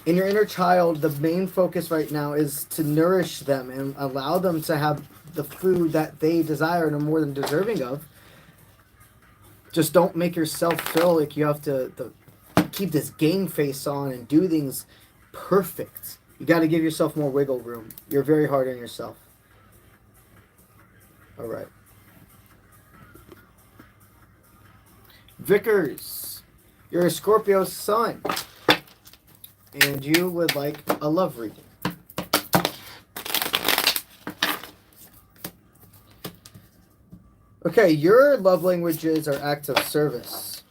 In your inner child, the main focus right now is to nourish them and allow them to have the food that they desire and are more than deserving of. Just don't make yourself feel like you have to keep this game face on and do things perfect. You got to give yourself more wiggle room. You're very hard on yourself. All right. Vickers, you're a Scorpio sun, and you would like a love reading. Okay, your love languages are acts of service.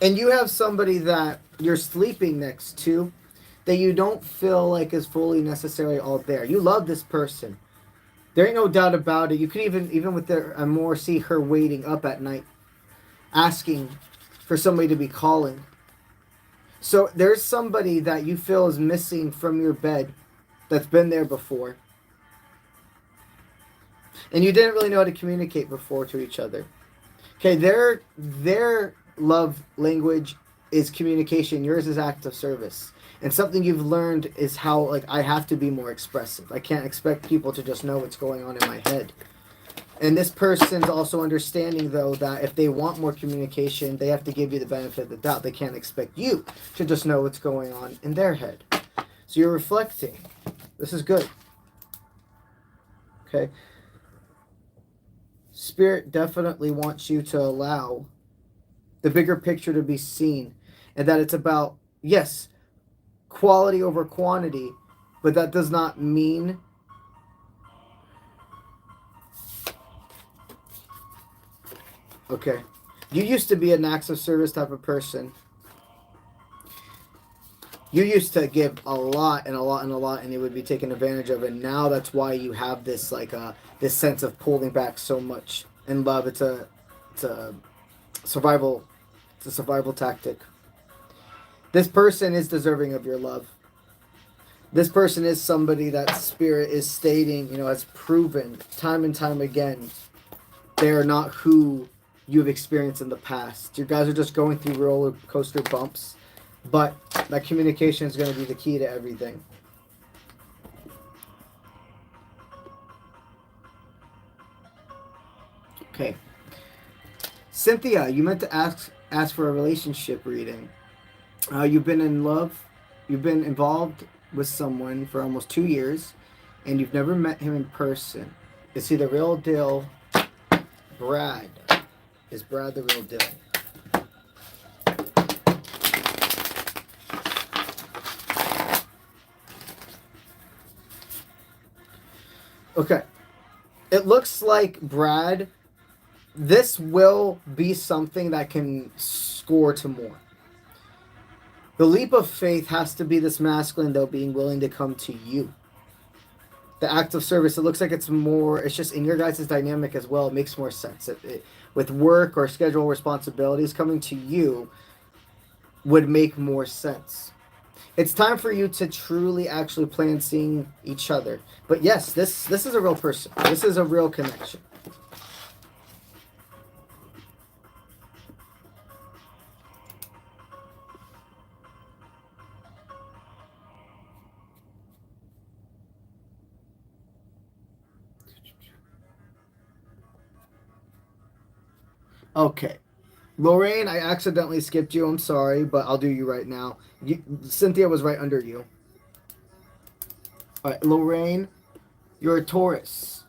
And you have somebody that you're sleeping next to that you don't feel like is fully necessarily all there. You love this person. There ain't no doubt about it. You could even with their more see her waiting up at night, asking for somebody to be calling. So there's somebody that you feel is missing from your bed that's been there before. And you didn't really know how to communicate before to each other. Okay, their love language is communication. Yours is act of service. And something you've learned is how, like, I have to be more expressive. I can't expect people to just know what's going on in my head. And this person's also understanding, though, that if they want more communication, they have to give you the benefit of the doubt. They can't expect you to just know what's going on in their head. So you're reflecting. This is good. Okay. Spirit definitely wants you to allow the bigger picture to be seen. And that it's about, yes, quality over quantity, but that does not mean okay. You used to be an acts of service type of person. You used to give a lot and a lot and a lot, and it would be taken advantage of. And now that's why you have this this sense of pulling back so much. In love, it's a survival. It's a survival tactic. This person is deserving of your love. This person is somebody that Spirit is stating, has proven time and time again, they are not who you've experienced in the past. You guys are just going through roller coaster bumps, but that communication is going to be the key to everything. Okay. Cynthia, you meant to ask for a relationship reading. You've been in love. You've been involved with someone for almost 2 years, and you've never met him in person. Is he the real deal? Brad. Is Brad the real deal? Okay. It looks like Brad, this will be something that can score to more. The leap of faith has to be this masculine, though, being willing to come to you. The act of service, it looks like it's just in your guys' dynamic as well. It makes more sense. With work or schedule responsibilities, coming to you would make more sense. It's time for you to truly actually plan seeing each other. But yes, this is a real person. This is a real connection. Okay. Lorraine, I accidentally skipped you. I'm sorry, but I'll do you right now. Cynthia was right under you. All right, Lorraine, you're a Taurus.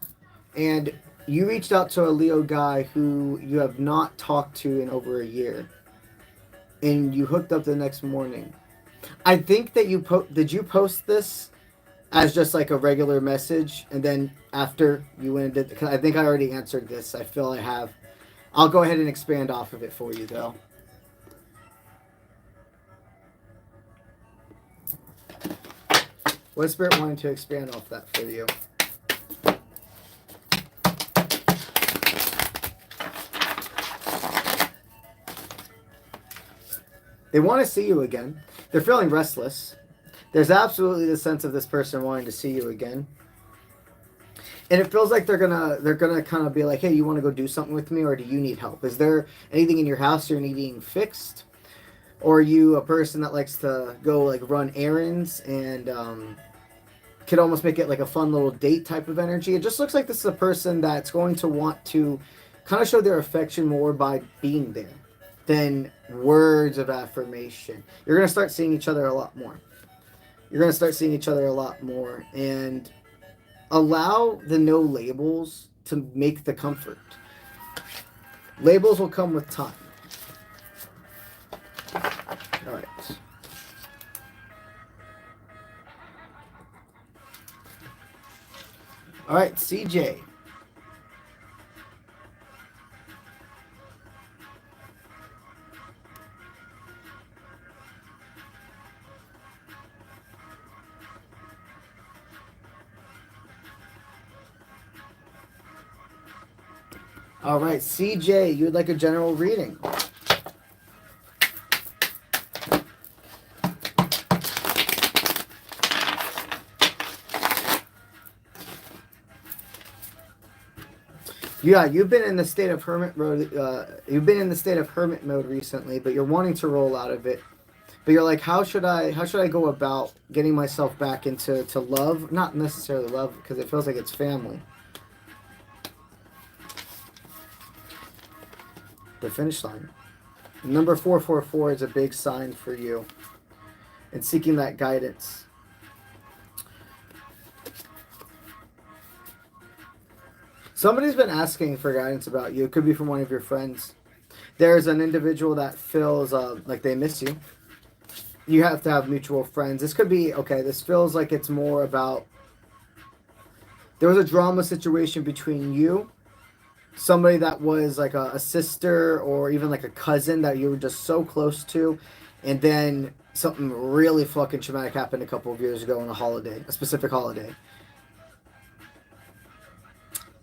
And you reached out to a Leo guy who you have not talked to in over a year. And you hooked up the next morning. I think that did you post this as just like a regular message, and then after you went and did, cause I think I already answered this. I feel I have. I'll go ahead and expand off of it for you though. What Spirit wanted to expand off that for you? They want to see you again. They're feeling restless. There's absolutely the sense of this person wanting to see you again. And it feels like they're gonna kind of be like, hey, you want to go do something with me, or do you need help? Is there anything in your house you're needing fixed? Or are you a person that likes to go like run errands and could almost make it like a fun little date type of energy? It just looks like this is a person that's going to want to kind of show their affection more by being there than words of affirmation. You're going to start seeing each other a lot more. You're going to start seeing each other a lot more, and allow the no labels to make the comfort. Labels will come with time. All right. All right, CJ. All right, CJ, you would like a general reading. Yeah, you've been in the state of hermit mode. You've been in the state of hermit mode recently, but you're wanting to roll out of it. But you're like, how should I go about getting myself back into love? Not necessarily love, because it feels like it's family. The finish line. Number 444 is a big sign for you, and seeking that guidance. Somebody's been asking for guidance about you. It could be from one of your friends. There's an individual that feels like they miss you. You have to have mutual friends. This could be, okay, this feels like it's more about, there was a drama situation between you, somebody that was like a sister or even like a cousin that you were just so close to, and then something really fucking traumatic happened a couple of years ago on a holiday, a specific holiday.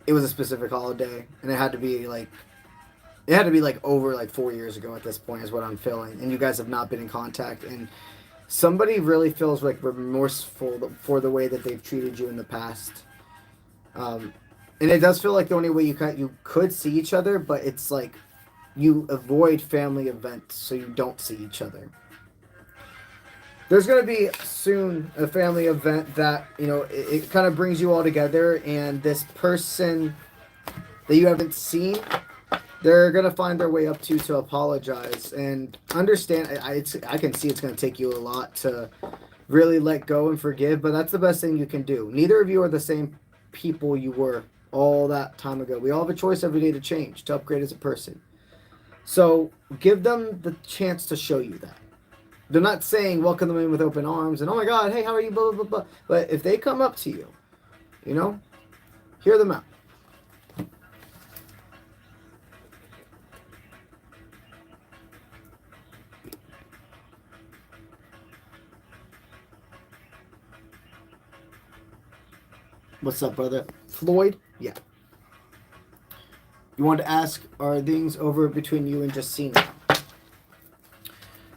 It was a specific holiday, and it had to be like over like 4 years ago at this point is what I'm feeling, and you guys have not been in contact, and somebody really feels like remorseful for the way that they've treated you in the past, and it does feel like the only way you could see each other, but it's like you avoid family events so you don't see each other. There's going to be soon a family event that, you know, it kind of brings you all together, and this person that you haven't seen, they're going to find their way up to apologize and understand. I can see it's going to take you a lot to really let go and forgive, but that's the best thing you can do. Neither of you are the same people you were all that time ago. We all have a choice every day to change, to upgrade as a person. So give them the chance to show you that. They're not saying welcome them in with open arms and, oh my God, hey, how are you, blah, blah, blah. But if they come up to you, you know, hear them out. What's up, brother? Floyd? Yeah. You want to ask, are things over between you and Justina?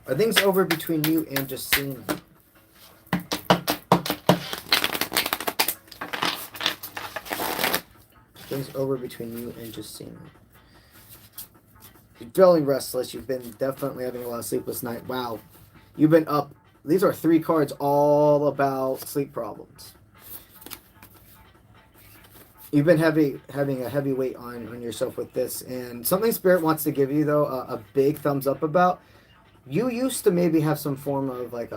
Are things over between you and Justina? Things over between you and Justina. You're feeling restless. You've been definitely having a lot of sleepless night. Wow. You've been up. These are 3 cards all about sleep problems. You've been having a heavy weight on yourself with this. And something Spirit wants to give you, though, a big thumbs up about. You used to maybe have some form of like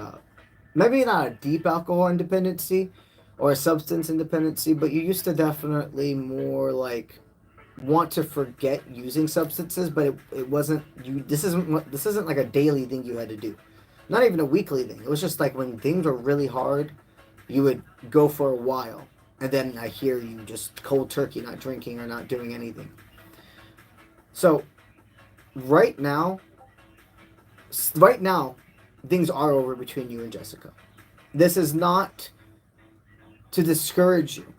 maybe not a deep alcohol independency or a substance independency, but you used to definitely more like want to forget using substances, but it wasn't you. This isn't like a daily thing you had to do, not even a weekly thing. It was just like when things were really hard, you would go for a while, and then I hear you just cold turkey, not drinking or not doing anything. So right now, things are over between you and Jessica. This is not to discourage you.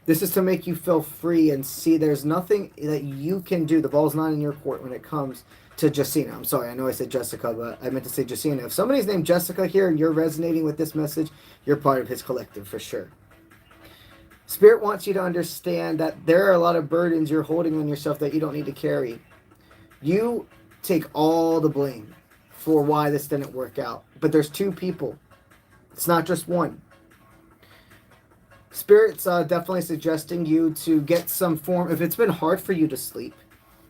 This is to make you feel free and see there's nothing that you can do. The ball's not in your court when it comes to Jessina. I'm sorry, I know I said Jessica, but I meant to say Jessina. If somebody's named Jessica here and you're resonating with this message, you're part of his collective for sure. Spirit wants you to understand that there are a lot of burdens you're holding on yourself that you don't need to carry. You take all the blame for why this didn't work out. But there's two people. It's not just one. Spirit's definitely suggesting you to get some form, if it's been hard for you to sleep,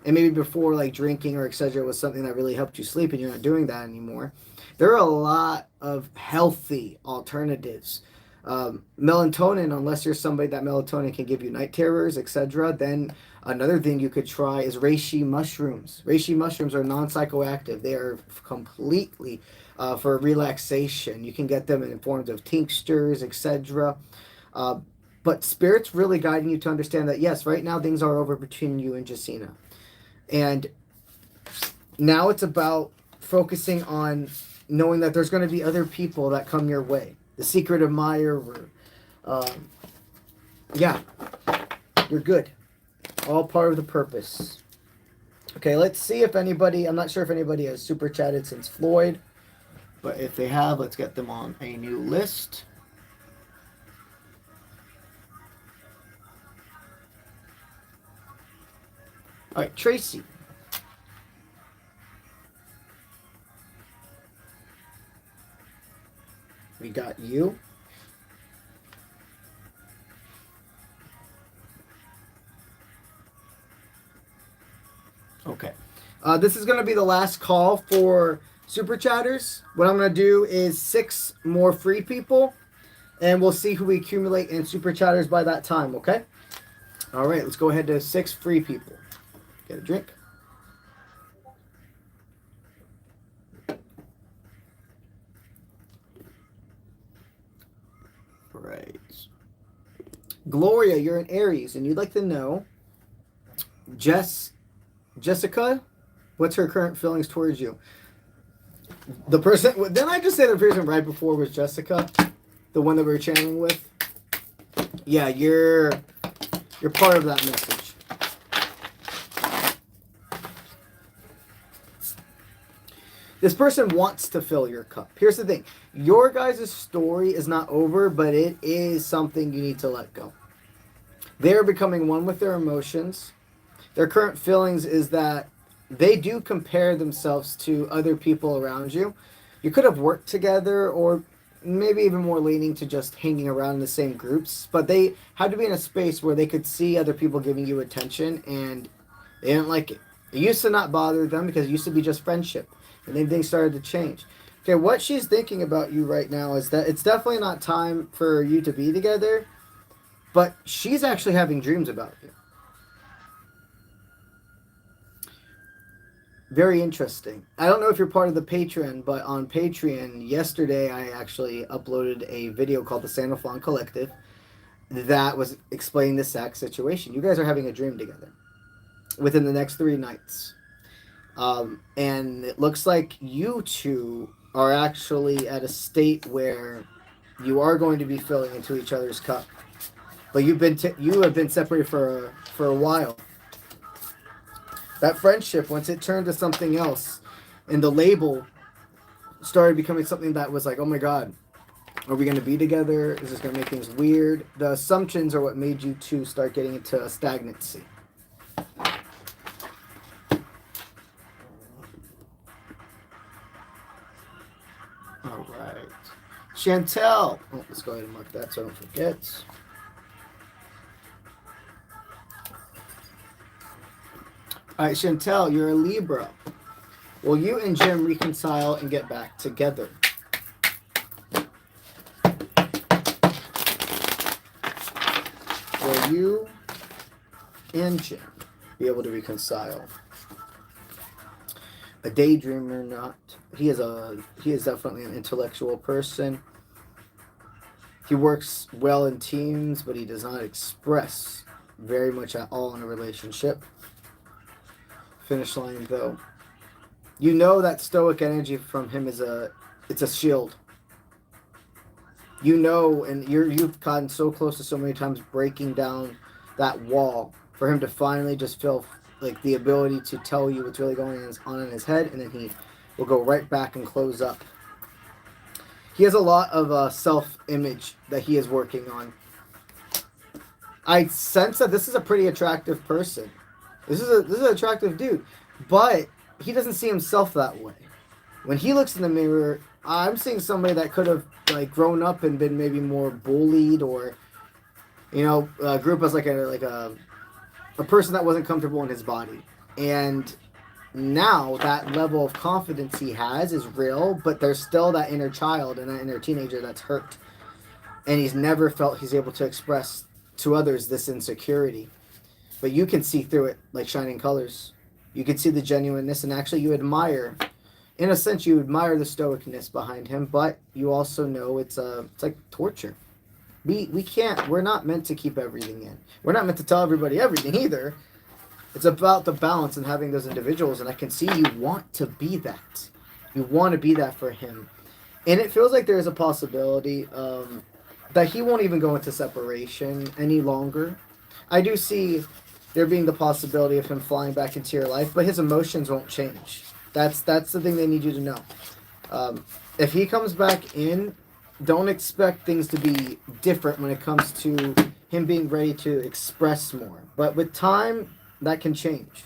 and maybe before like drinking or etc. was something that really helped you sleep and you're not doing that anymore, there are a lot of healthy alternatives. Melatonin, unless you're somebody that melatonin can give you night terrors, etc., then another thing you could try is reishi mushrooms. Reishi mushrooms are non-psychoactive. They are completely for relaxation. You can get them in forms of tinctures, etc. But Spirit's really guiding you to understand that, yes, right now things are over between you and Jessina. And now it's about focusing on knowing that there's going to be other people that come your way. The secret admirer. Yeah, you're good. All part of the purpose. Okay, let's see if anybody, I'm not sure if anybody has super chatted since Floyd, but if they have, let's get them on a new list. All right, Tracy. We got you. Okay. This is going to be the last call for super chatters. What I'm going to do is 6 more free people, and we'll see who we accumulate in super chatters by that time, okay? All right, let's go ahead to 6 free people. Get a drink. Right. Gloria, you're an Aries, and you'd like to know, Jessica, what's her current feelings towards you? The person, didn't I just say the person right before was Jessica? The one that we were channeling with? Yeah, you're part of that message. This person wants to fill your cup. Here's the thing. Your guys' story is not over, but it is something you need to let go. They're becoming one with their emotions. Their current feelings is that they do compare themselves to other people around you. You could have worked together, or maybe even more leaning to just hanging around in the same groups, but they had to be in a space where they could see other people giving you attention, and they didn't like it. It used to not bother them because it used to be just friendship. And then things started to change. Okay, what she's thinking about you right now is that it's definitely not time for you to be together, but she's actually having dreams about you. Very interesting. I don't know if you're part of the Patreon, but on Patreon, yesterday I actually uploaded a video called the Santa Fawn Collective that was explaining this exact situation. You guys are having a dream together within the next 3 nights. And it looks like you two are actually at a state where you are going to be filling into each other's cup. But you have been separated for a while. That friendship, once it turned to something else, and the label started becoming something that was like, oh my God, are we going to be together? Is this going to make things weird? The assumptions are what made you two start getting into stagnancy. All right. Chantel. Oh, let's go ahead and mark that so I don't forget. All right, Chantel, you're a Libra. Will you and Jim reconcile and get back together? Will you and Jim be able to reconcile? A daydreamer, not. He is definitely an intellectual person. He works well in teams, but he does not express very much at all in a relationship. Finish line, though. You know that stoic energy from him is it's a shield. You know, and you've gotten so close to so many times breaking down that wall for him to finally just feel like the ability to tell you what's really going on in his head, and then he will go right back and close up. He has a lot of self-image that he is working on. I sense that this is a pretty attractive person. This is an attractive dude, but he doesn't see himself that way. When he looks in the mirror, I'm seeing somebody that could have like grown up and been maybe more bullied, or grew up as like a person that wasn't comfortable in his body. And now that level of confidence he has is real, but there's still that inner child and that inner teenager that's hurt, and he's never felt he's able to express to others this insecurity. But you can see through it like shining colors. You can see the genuineness, and actually you admire, in a sense, you admire the stoicness behind him, but you also know it's like torture. We're not meant to keep everything in. We're not meant to tell everybody everything either. It's about the balance and having those individuals, and I can see you want to be that. You want to be that for him. And it feels like there's a possibility that he won't even go into separation any longer. I do see there being the possibility of him flying back into your life, but his emotions won't change. That's the thing they need you to know. If he comes back in, don't expect things to be different when it comes to him being ready to express more. But with time, that can change.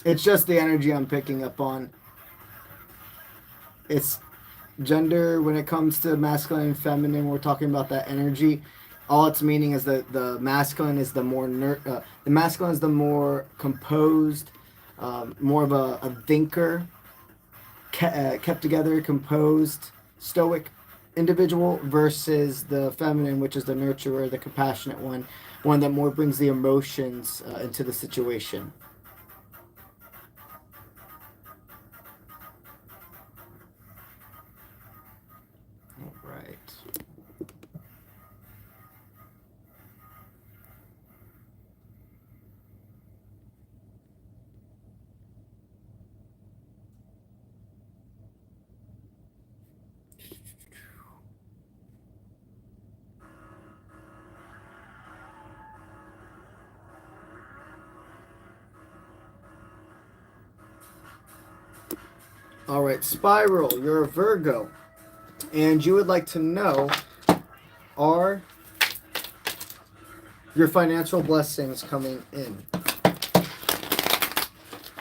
It's just the energy I'm picking up on. It's gender when it comes to masculine and feminine. We're talking about that energy. All it's meaning is that the masculine is the more the masculine is the more composed, more of a thinker, kept together, composed, stoic individual, versus the feminine, which is the nurturer, the compassionate one that more brings the emotions into the situation. All right, Spiral, you're a Virgo, and you would like to know, are your financial blessings coming in?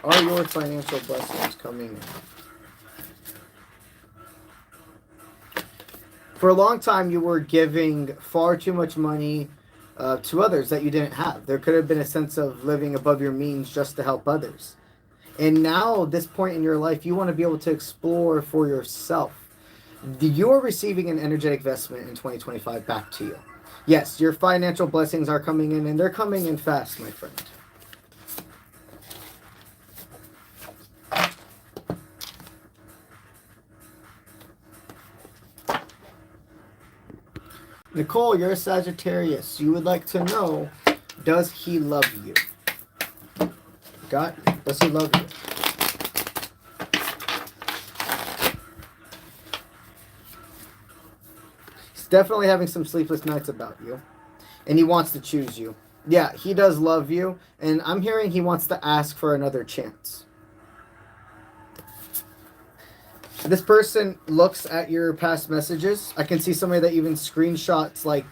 Are your financial blessings coming in? For a long time, you were giving far too much money to others that you didn't have. There could have been a sense of living above your means just to help others. And now, this point in your life, you want to be able to explore for yourself. You're receiving an energetic investment in 2025 back to you. Yes, your financial blessings are coming in, and they're coming in fast, my friend. Nicole, you're a Sagittarius. You would like to know, does he love you? Does he love you? He's definitely having some sleepless nights about you. And he wants to choose you. Yeah, he does love you. And I'm hearing he wants to ask for another chance. This person looks at your past messages. I can see somebody that even screenshots like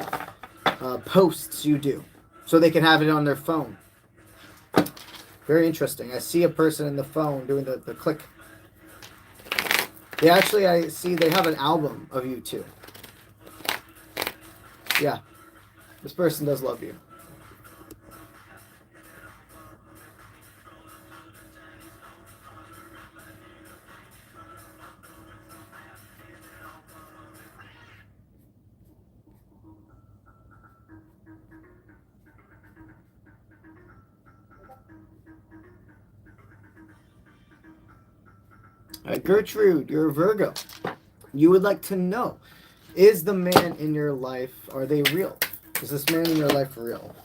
posts you do, so they can have it on their phone. Very interesting. I see a person in the phone doing the click. I see they have an album of you too. Yeah. This person does love you. Gertrude, you're a Virgo. You would like to know, is the man in your life, are they real? Is this man in your life real?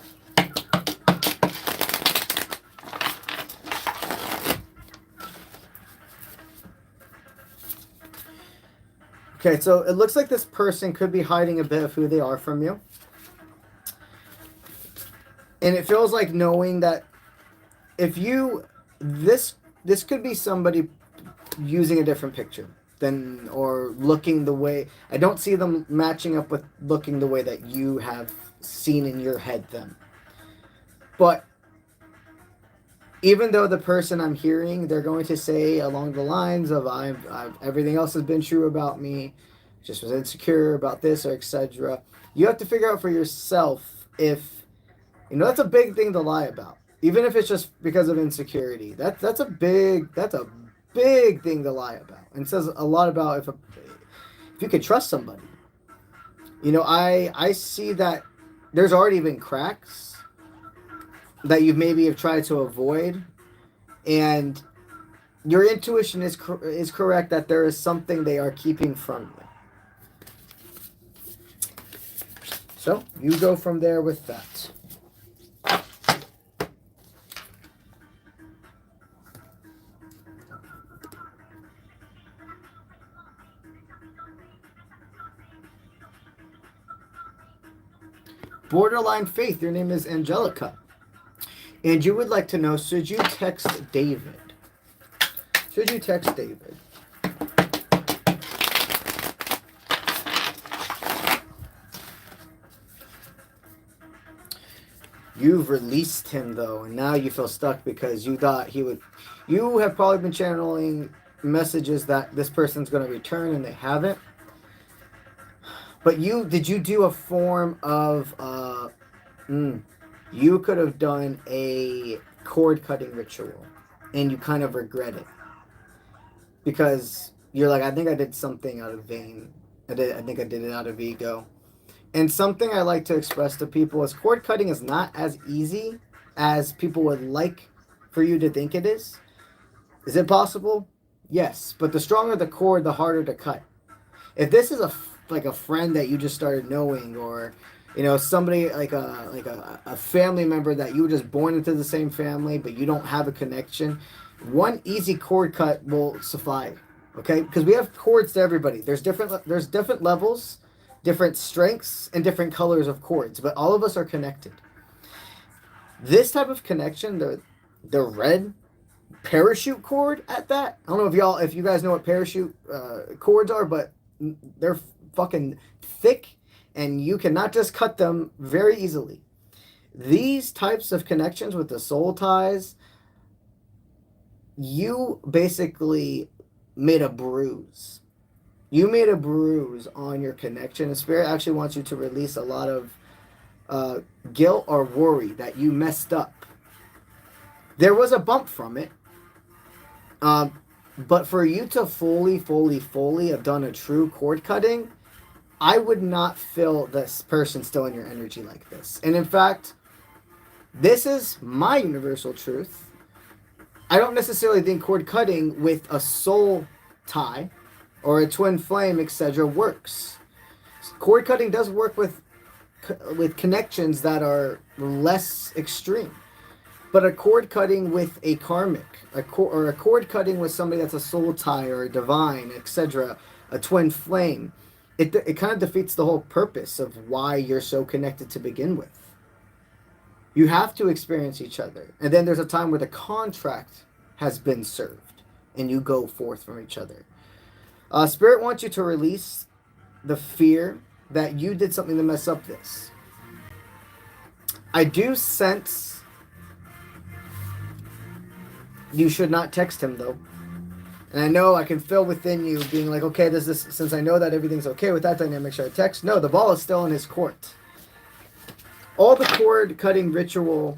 Okay, so it looks like this person could be hiding a bit of who they are from you. And it feels like knowing that if you, this could be somebody using a different picture than, or looking the way, I don't see them matching up with looking the way that you have seen in your head them. But even though the person I'm hearing, they're going to say along the lines of I've everything else has been true about me, just was insecure about this or etc. You have to figure out for yourself if, you know, that's a big thing to lie about. Even if it's just because of insecurity. That's a big thing to lie about. And it says a lot about if you could trust somebody. You know, I see that there's already been cracks that you maybe have tried to avoid, and your intuition is correct that there is something they are keeping from you. So you go from there with that. Borderline Faith, your name is Angelica. And you would like to know, should you text David? Should you text David? You've released him, though, and now you feel stuck because you thought he would. You have probably been channeling messages that this person's going to return, and they haven't. But did you do a form of... you could have done a cord cutting ritual and you kind of regret it because you're like, I think I did something out of vain. I think I did it out of ego. And something I like to express to people is cord cutting is not as easy as people would like for you to think it is. Is it possible? Yes, but the stronger the cord, the harder to cut. If this is a friend that you just started knowing, or you know, somebody like a family member that you were just born into the same family, but you don't have a connection, one easy cord cut will suffice. Okay, because we have cords to everybody. There's different levels, different strengths, and different colors of cords, but all of us are connected. This type of connection, the red parachute cord at that. I don't know if you guys know what parachute cords are, but they're fucking thick. And you cannot just cut them very easily. These types of connections with the soul ties, you basically made a bruise. You made a bruise on your connection. And Spirit actually wants you to release a lot of guilt or worry that you messed up. There was a bump from it. But for you to fully have done a true cord cutting, I would not feel this person still in your energy like this. And in fact, this is my universal truth. I don't necessarily think cord cutting with a soul tie or a twin flame, etc. works. Cord cutting does work with connections that are less extreme. But a cord cutting with a karmic, or a cord cutting with somebody that's a soul tie or a divine, etc., a twin flame, it kind of defeats the whole purpose of why you're so connected to begin with. You have to experience each other. And then there's a time where the contract has been served and you go forth from each other. Spirit wants you to release the fear that you did something to mess up this. I do sense you should not text him, though. And I know I can feel within you being like, okay, since I know that everything's okay with that dynamic, should I text? No, the ball is still in his court. All the cord cutting ritual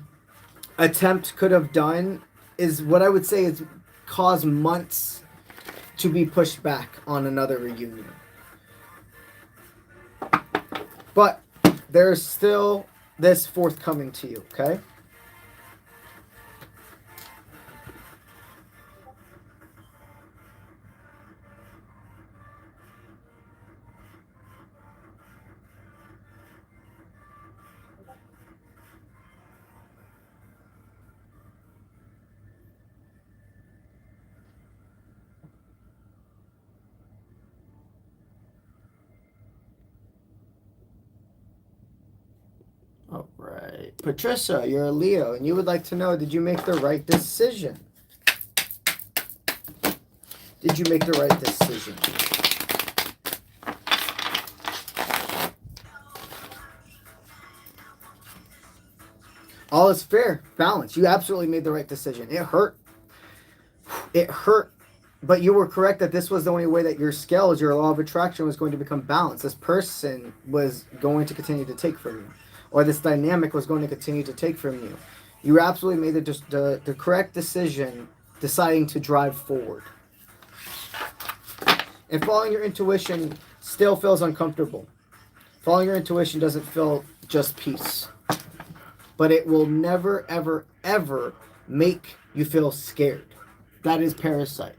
attempt could have done is what I would say is cause months to be pushed back on another reunion. But there's still this forthcoming to you, okay? right. Patricia, you're a Leo, and you would like to know, did you make the right decision? Did you make the right decision? All is fair. Balance. You absolutely made the right decision. It hurt. It hurt. But you were correct that this was the only way that your scales, your law of attraction, was going to become balanced. This person was going to continue to take from you. Or this dynamic was going to continue to take from you. You absolutely made the correct decision deciding to drive forward. And following your intuition still feels uncomfortable. Following your intuition doesn't feel just peace. But it will never, ever, ever make you feel scared. That is parasite.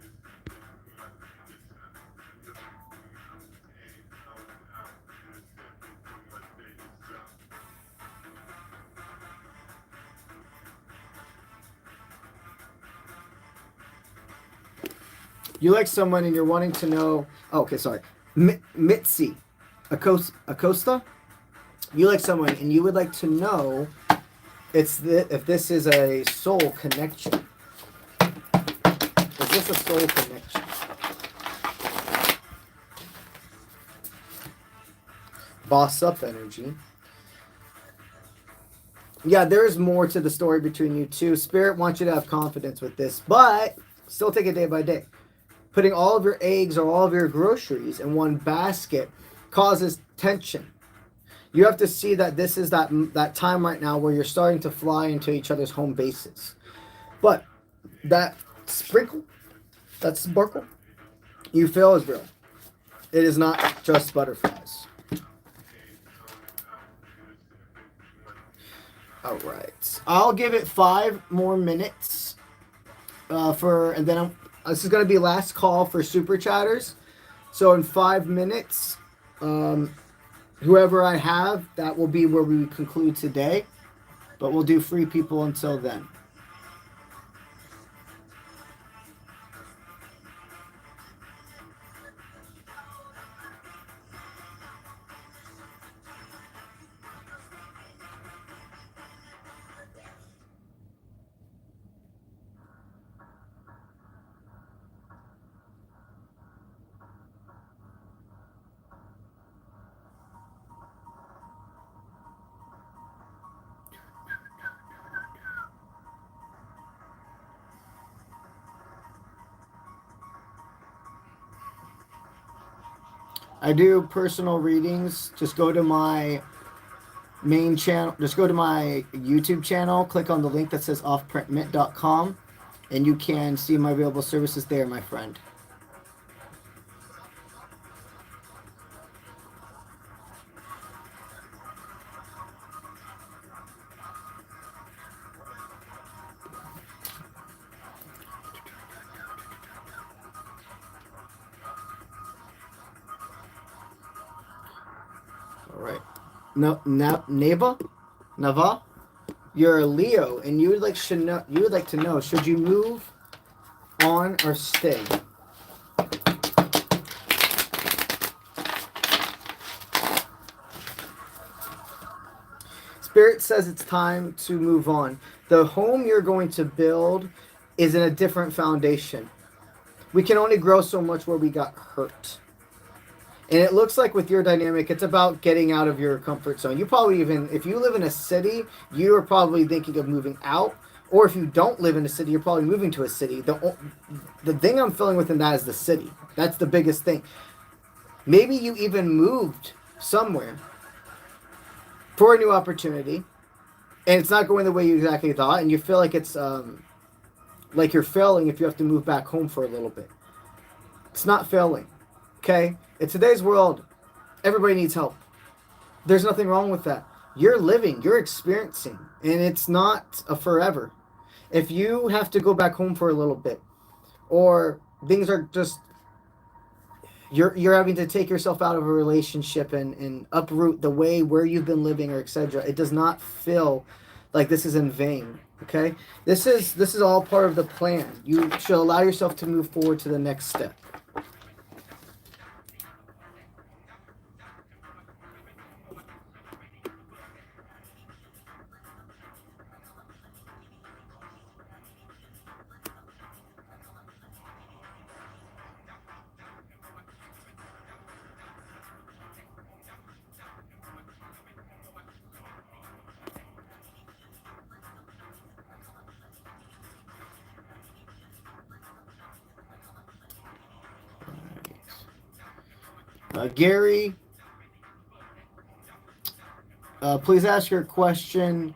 You like someone and you're wanting to know... Oh, okay, sorry. Mitzi Acosta. You like someone and you would like to know if this is a soul connection. Is this a soul connection? Boss up energy. Yeah, there's more to the story between you two. Spirit wants you to have confidence with this, but still take it day by day. Putting all of your eggs or all of your groceries in one basket causes tension. You have to see that this is that time right now where you're starting to fly into each other's home bases. But that sprinkle, that sparkle, you feel is real. It is not just butterflies. All right. I'll give it 5 more minutes and then this is going to be last call for super chatters. So in 5 minutes, whoever I have, that will be where we conclude today. But we'll do free people until then. I do personal readings. Just go to my main channel. Just go to my YouTube channel. Click on the link that says offprintmint.com, and you can see my available services there, my friend. Nava, you're a Leo, and you would like to know, should you move on or stay? Spirit says it's time to move on. The home you're going to build is in a different foundation. We can only grow so much where we got hurt. And it looks like with your dynamic, it's about getting out of your comfort zone. You probably even, if you live in a city, you are probably thinking of moving out. Or if you don't live in a city, you're probably moving to a city. The thing I'm feeling within that is the city. That's the biggest thing. Maybe you even moved somewhere for a new opportunity, and it's not going the way you exactly thought, and you feel like it's like you're failing if you have to move back home for a little bit. It's not failing, okay? In today's world, everybody needs help. There's nothing wrong with that. You're living, you're experiencing, and it's not a forever. If you have to go back home for a little bit, or things are just, you're having to take yourself out of a relationship and uproot the way where you've been living, or etc., it does not feel like this is in vain. Okay, this is all part of the plan. You should allow yourself to move forward to the next step. Gary, please ask your question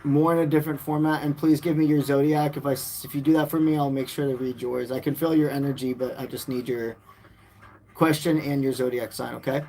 more in a different format, and please give me your zodiac. If you do that for me, I'll make sure to read yours. I can feel your energy, but I just need your question and your zodiac sign, okay?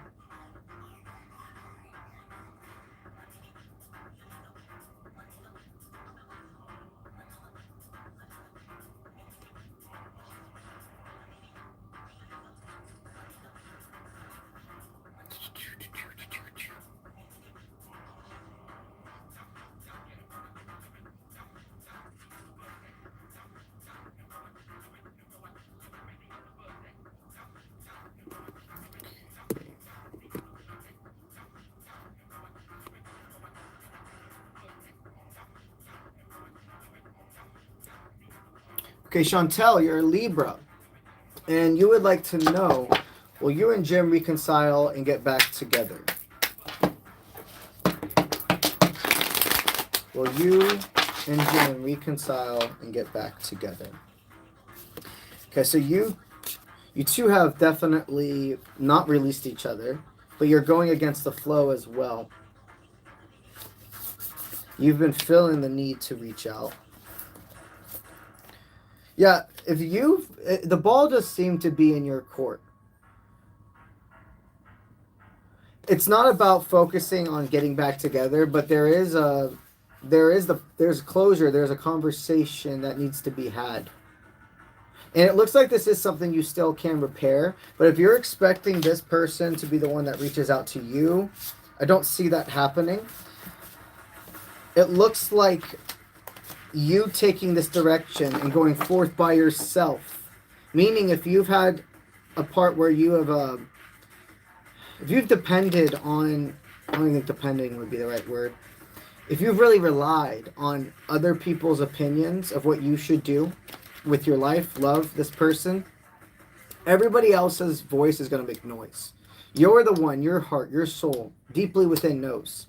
Okay, Chantel, you're a Libra, and you would like to know, will you and Jim reconcile and get back together? Will you and Jim reconcile and get back together? Okay, so you two have definitely not released each other, but you're going against the flow as well. You've been feeling the need to reach out. Yeah, the ball does seem to be in your court. It's not about focusing on getting back together, but there's closure, there's a conversation that needs to be had. And it looks like this is something you still can repair, but if you're expecting this person to be the one that reaches out to you, I don't see that happening. It looks like you taking this direction and going forth by yourself, meaning if you've had a part where you have if you've depended on, I don't think depending would be the right word, if you've really relied on other people's opinions of what you should do with your life, love this person, everybody else's voice is going to make noise. You're the one, your heart, your soul, deeply within knows.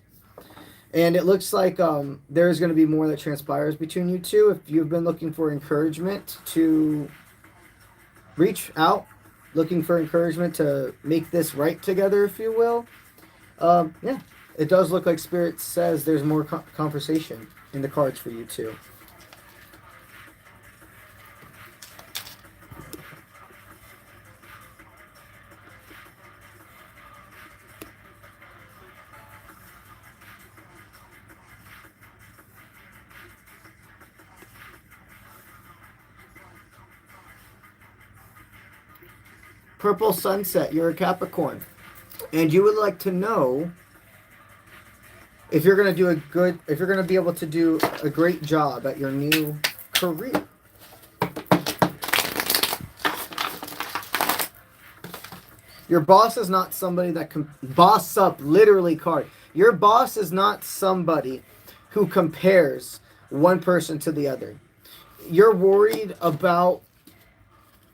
And it looks like there's going to be more that transpires between you two. If you've been looking for encouragement to reach out, looking for encouragement to make this right together, if you will, yeah, it does look like Spirit says there's more conversation in the cards for you two. Purple Sunset, you're a Capricorn, and you would like to know if you're going to be able to do a great job at your new career. Your boss is not somebody that can boss up, literally card. Your boss is not somebody who compares one person to the other. You're worried about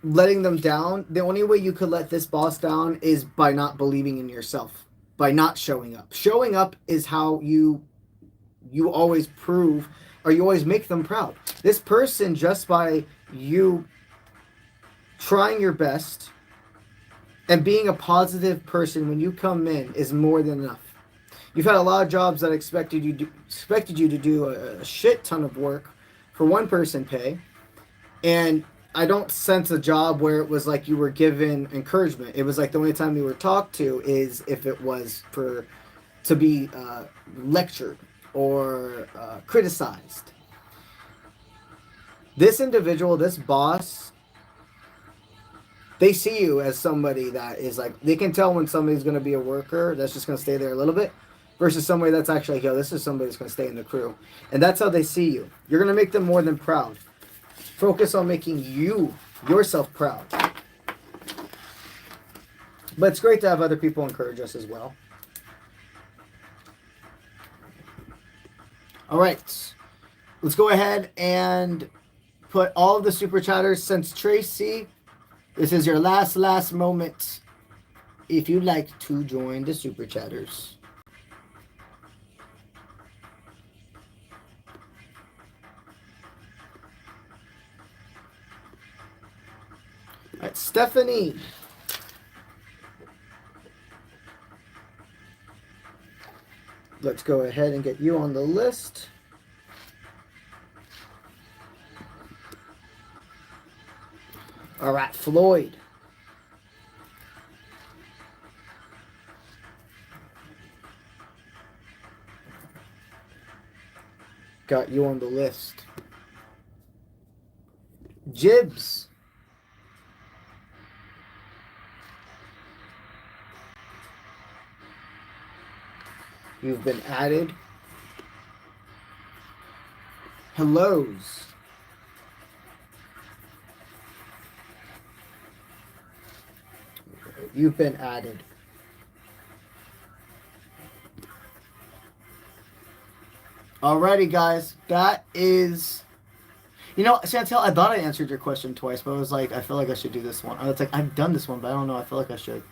letting them down. The only way you could let this boss down is by not believing in yourself, by not showing up. Showing up is how you always prove, or you always make them proud. This person, just by you trying your best and being a positive person when you come in, is more than enough. You've had a lot of jobs that expected you to do a shit ton of work for one person pay, and I don't sense a job where it was like you were given encouragement. It was like the only time you were talked to is if it was to be lectured or criticized. This individual, this boss, they see you as somebody that is like, they can tell when somebody's going to be a worker that's just going to stay there a little bit versus somebody that's actually like, yo, this is somebody that's going to stay in the crew. And that's how they see you. You're going to make them more than proud. Focus on making yourself proud. But it's great to have other people encourage us as well. All right. Let's go ahead and put all of the super chatters. Since Tracy, this is your last moment. If you'd like to join the super chatters. All right, Stephanie. Let's go ahead and get you on the list. All right, Floyd. Got you on the list. Jibs. You've been added. Hellos. You've been added. Alrighty, guys. That is... You know, Chantel, I thought I answered your question twice, but I was like, I feel like I should do this one. I was like, I've done this one, but I don't know. I feel like I should.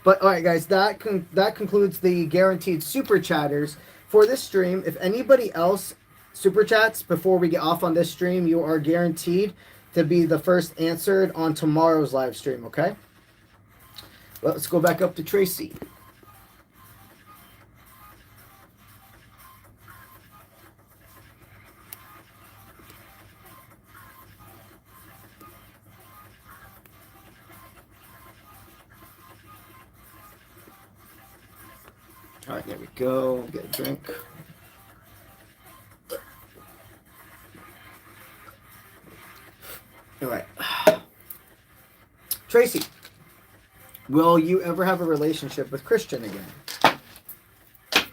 But, alright, guys, that concludes the guaranteed super chatters for this stream. If anybody else super chats before we get off on this stream, you are guaranteed to be the first answered on tomorrow's live stream, okay? Well, let's go back up to Tracy. All right, there we go. Get a drink. All right. Tracy, will you ever have a relationship with Christian again? Let's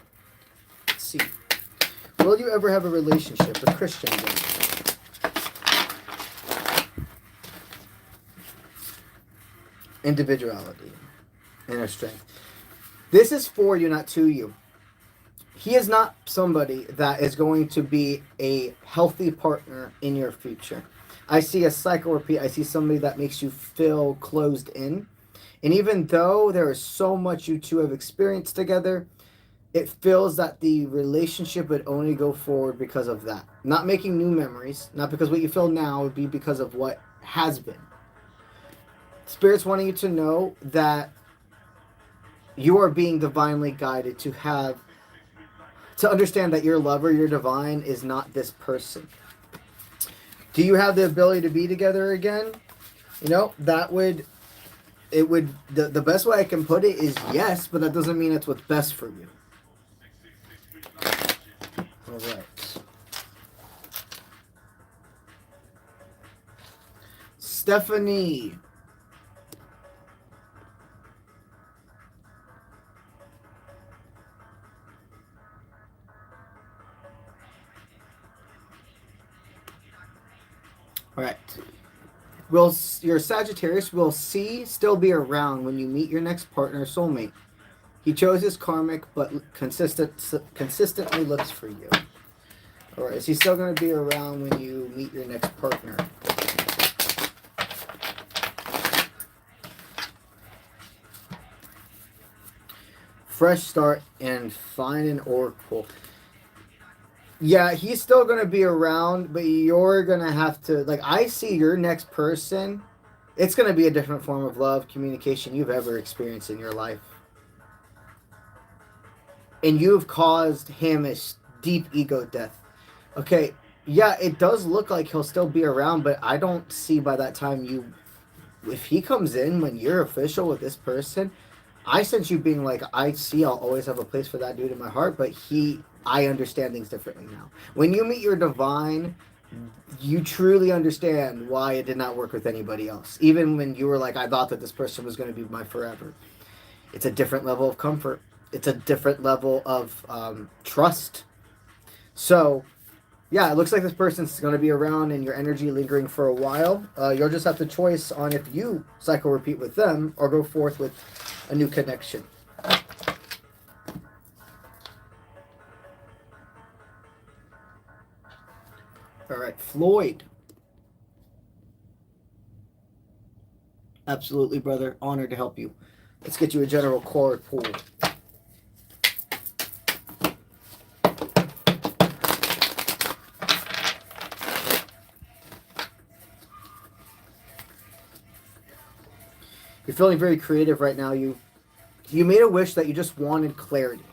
see. Will you ever have a relationship with Christian again? Individuality. Inner strength. This is for you, not to you. He is not somebody that is going to be a healthy partner in your future. I see a cycle repeat. I see somebody that makes you feel closed in. And even though there is so much you two have experienced together, it feels that the relationship would only go forward because of that. Not making new memories, not because what you feel now would be because of what has been. Spirit's wanting you to know that you are being divinely guided to understand that your lover, your divine, is not this person. Do you have the ability to be together again? You know, the best way I can put it is yes, but that doesn't mean it's what's best for you. All right. Stephanie. All right. Your Sagittarius will still be around when you meet your next partner, soulmate. He chose his karmic, but consistently looks for you. All right. Is he still going to be around when you meet your next partner? Fresh start and find an oracle. Yeah, he's still going to be around, but you're going to have to, like, I see your next person, it's going to be a different form of love, communication you've ever experienced in your life. And you've caused him a deep ego death. Okay, yeah, it does look like he'll still be around, but I don't see by that time if he comes in when you're official with this person, I sense you being like, I'll always have a place for that dude in my heart, but I understand things differently now. When you meet your divine, you truly understand why it did not work with anybody else. Even when you were like, I thought that this person was going to be my forever. It's a different level of comfort. It's a different level of trust. So, yeah, it looks like this person's going to be around and your energy lingering for a while. You'll just have the choice on if you cycle repeat with them or go forth with a new connection. All right, Floyd. Absolutely, brother. Honored to help you. Let's get you a general card pool. You're feeling very creative right now. You made a wish that you just wanted clarity.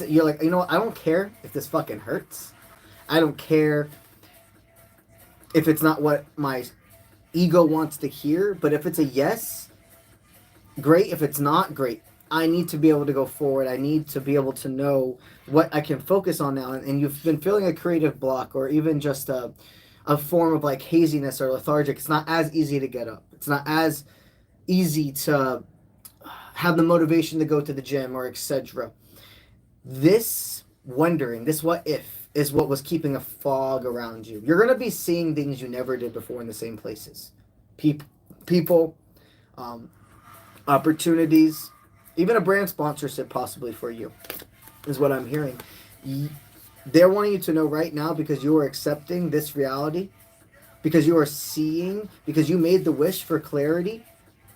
You're like, you know what? I don't care if this fucking hurts. I don't care if it's not what my ego wants to hear. But if it's a yes, great. If it's not, great. I need to be able to go forward. I need to be able to know what I can focus on now. And you've been feeling a creative block, or even just a form of like haziness or lethargic. It's not as easy to get up. It's not as easy to have the motivation to go to the gym or etc. This wondering, this what if, is what was keeping a fog around you. You're going to be seeing things you never did before in the same places. People, opportunities, even a brand sponsorship possibly for you, is what I'm hearing. They're wanting you to know right now, because you are accepting this reality, because you are seeing, because you made the wish for clarity,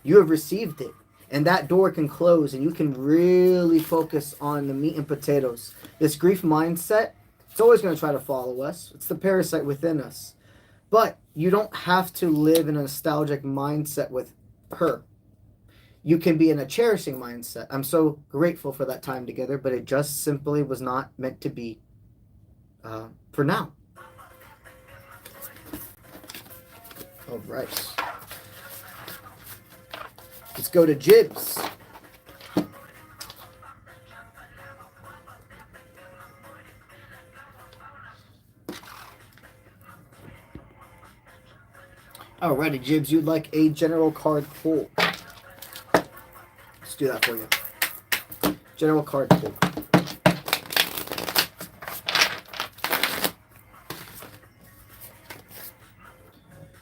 you have received it. And that door can close, and you can really focus on the meat and potatoes. This grief mindset, it's always going to try to follow us. It's the parasite within us. But you don't have to live in a nostalgic mindset with her. You can be in a cherishing mindset. I'm so grateful for that time together, but it just simply was not meant to be for now. All right. Let's go to Jibs. Alrighty, Jibs, you'd like a general card pull. Let's do that for you. General card pull.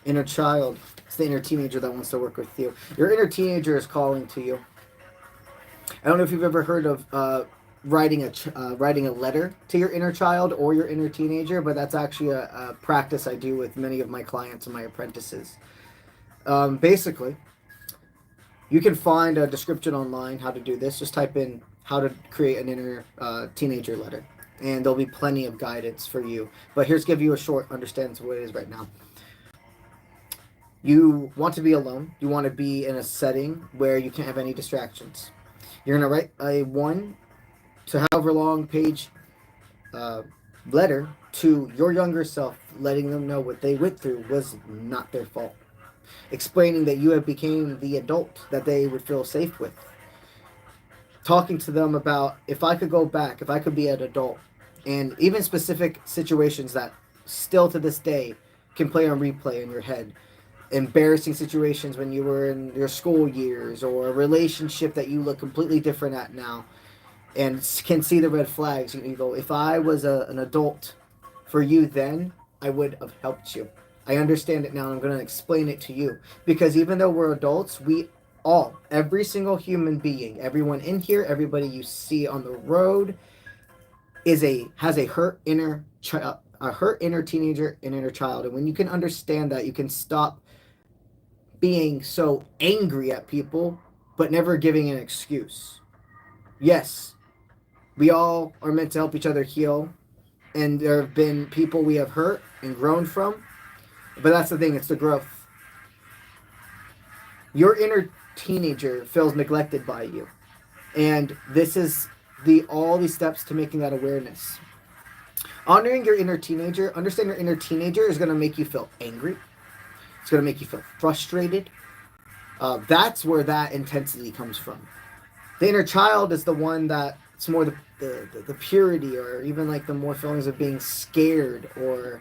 Inner child. It's the inner teenager that wants to work with you. Your inner teenager is calling to you. I don't know if you've ever heard of writing a letter to your inner child or your inner teenager, but that's actually a practice I do with many of my clients and my apprentices. Basically, you can find a description online how to do this. Just type in how to create an inner teenager letter, and there'll be plenty of guidance for you. But here's give you a short understanding of what it is right now. You want to be alone. You want to be in a setting where you can't have any distractions. You're going to write a 1 to however long page letter to your younger self, letting them know what they went through was not their fault. Explaining that you have became the adult that they would feel safe with. Talking to them about, if I could go back, if I could be an adult, and even specific situations that still to this day can play on replay in your head. Embarrassing situations when you were in your school years, or a relationship that you look completely different at now and can see the red flags. You go, if I was an adult for you then, I would have helped you. I understand it now, and I'm going to explain it to you. Because even though we're adults, we all, every single human being, everyone in here, everybody you see on the road has a hurt inner child, a hurt inner teenager, an inner child. And when you can understand that, you can stop being so angry at people, but never giving an excuse. Yes, we all are meant to help each other heal, and there have been people we have hurt and grown from, but that's the thing, it's the growth. Your inner teenager feels neglected by you, and this is all these steps to making that awareness. Honoring your inner teenager, understand your inner teenager is going to make you feel angry. It's going to make you feel frustrated. That's where that intensity comes from. The inner child is the one that's more the purity, or even like the more feelings of being scared or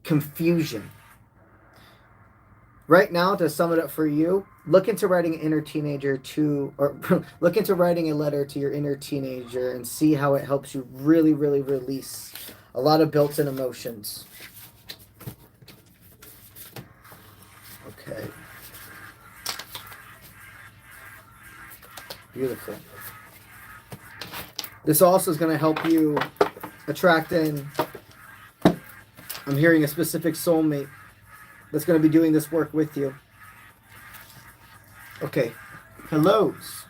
confusion. Right now, to sum it up for you, look into writing an inner teenager look into writing a letter to your inner teenager and see how it helps you really, really release a lot of built-in emotions. Okay. Beautiful. This also is going to help you attract in, I'm hearing, a specific soulmate that's going to be doing this work with you. Okay. Hellos.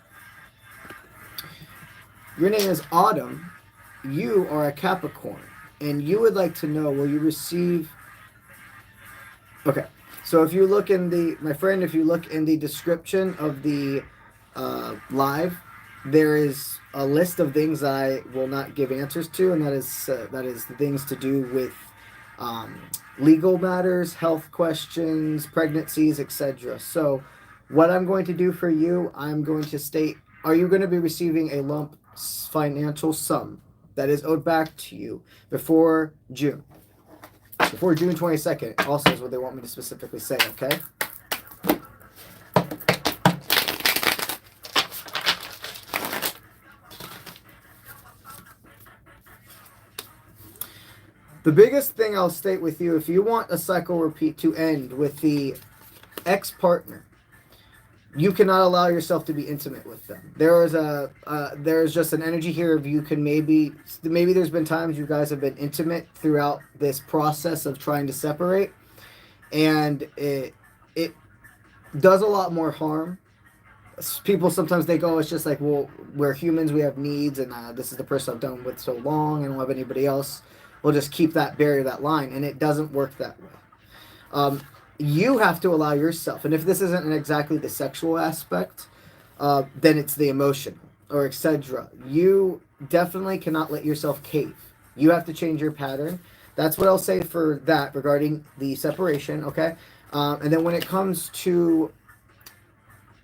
Your name is Autumn. You are a Capricorn. And you would like to know, will you receive... Okay. So if you look in the, my friend, if you look in the description of the live, there is a list of things that I will not give answers to, and that is the things to do with legal matters, health questions, pregnancies, etc. So what I'm going to do for you, I'm going to state, are you going to be receiving a lump financial sum that is owed back to you before June? Before June 22nd, also is what they want me to specifically say, okay? The biggest thing I'll state with you, if you want a cycle repeat to end with the ex-partner, you cannot allow yourself to be intimate with them. There's just an energy here of you can maybe there's been times you guys have been intimate throughout this process of trying to separate, and it does a lot more harm. People sometimes think, oh, it's just like, well, we're humans, we have needs, and this is the person I've done with so long, and I don't have anybody else. We'll just keep that barrier, that line, and it doesn't work that way. You have to allow yourself, and if this isn't exactly the sexual aspect, then it's the emotional or etc. You definitely cannot let yourself cave. You have to change your pattern. That's what I'll say for that regarding the separation, okay? And then when it comes to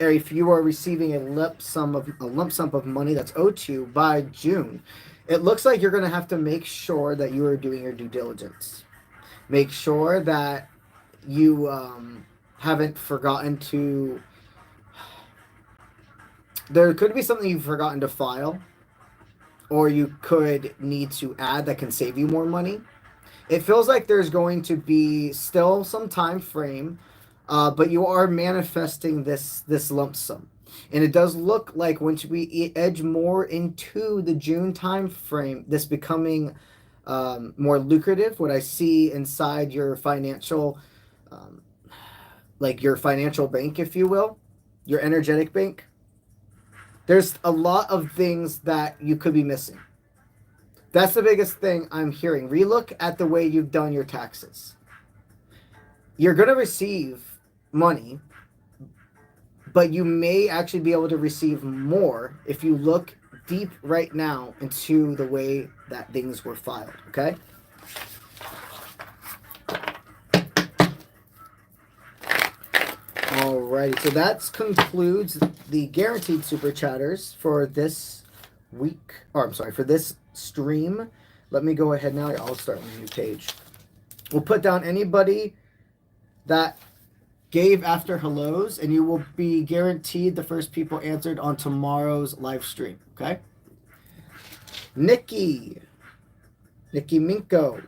if you are receiving a lump sum of money that's owed to you by June, it looks like you're going to have to make sure that you are doing your due diligence. Make sure that you haven't forgotten to... There could be something you've forgotten to file, or you could need to add that can save you more money. It feels like there's going to be still some time frame, but you are manifesting this lump sum. And it does look like once we edge more into the June time frame, this becoming more lucrative. What I see inside your financial, like your financial bank, if you will, your energetic bank, there's a lot of things that you could be missing. That's the biggest thing I'm hearing. Relook at the way you've done your taxes. You're going to receive money, but you may actually be able to receive more if you look deep right now into the way that things were filed, okay? Alrighty, so that concludes the guaranteed super chatters for this week, or I'm sorry, for this stream. Let me go ahead now. I'll start on a new page. We'll put down anybody that gave after hellos, and you will be guaranteed the first people answered on tomorrow's live stream, okay? Nikki Minko.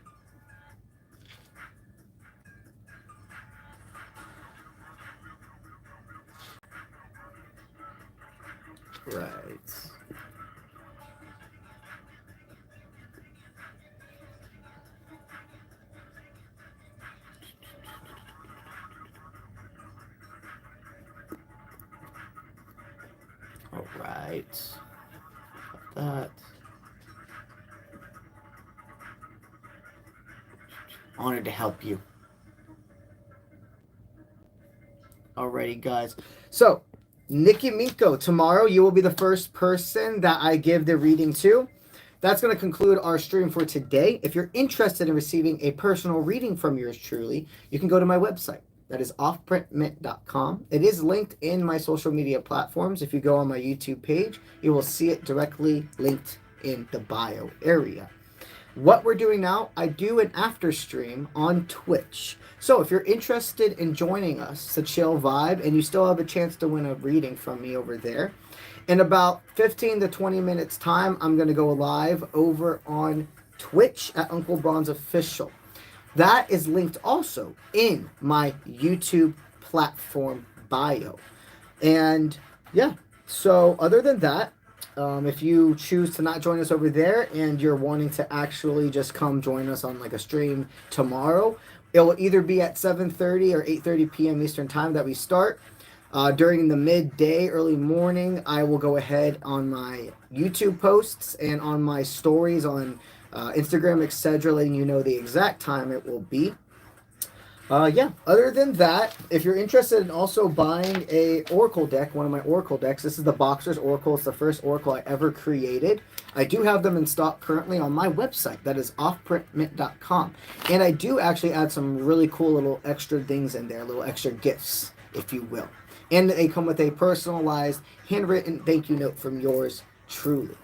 Right. All right. That. Honored to help you. Alrighty, guys. So, Nikki Minko, tomorrow you will be the first person that I give the reading to. That's going to conclude our stream for today. If you're interested in receiving a personal reading from yours truly, you can go to my website. That is offprintmint.com. It is linked in my social media platforms. If you go on my YouTube page, you will see it directly linked in the bio area. What we're doing now, I do an after stream on Twitch. So if you're interested in joining us, it's a chill vibe, and you still have a chance to win a reading from me over there. In about 15 to 20 minutes time, I'm going to go live over on Twitch at UncleBronze Official. That is linked also in my YouTube platform bio. And yeah, so other than that, if you choose to not join us over there and you're wanting to actually just come join us on like a stream tomorrow, it will either be at 7:30 or 8:30 p.m. Eastern time that we start. During the midday, early morning, I will go ahead on my YouTube posts and on my stories on Instagram, etc., letting you know the exact time it will be. Yeah. Other than that, if you're interested in also buying a Oracle deck, one of my Oracle decks, this is the Boxer's Oracle. It's the first Oracle I ever created. I do have them in stock currently on my website. That is offprintmint.com. And I do actually add some really cool little extra things in there, little extra gifts, if you will. And they come with a personalized, handwritten thank you note from yours truly.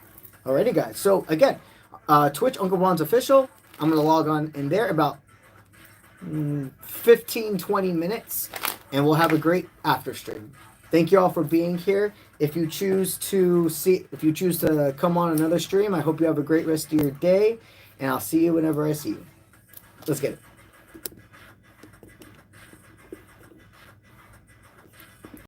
Alrighty, guys. So, again, Twitch, UncleBronze Official. I'm going to log on in there about 15-20 minutes, and we'll have a great after stream. Thank you all for being here. If you choose to come on another stream, I hope you have a great rest of your day, and I'll see you whenever I see you. Let's get it.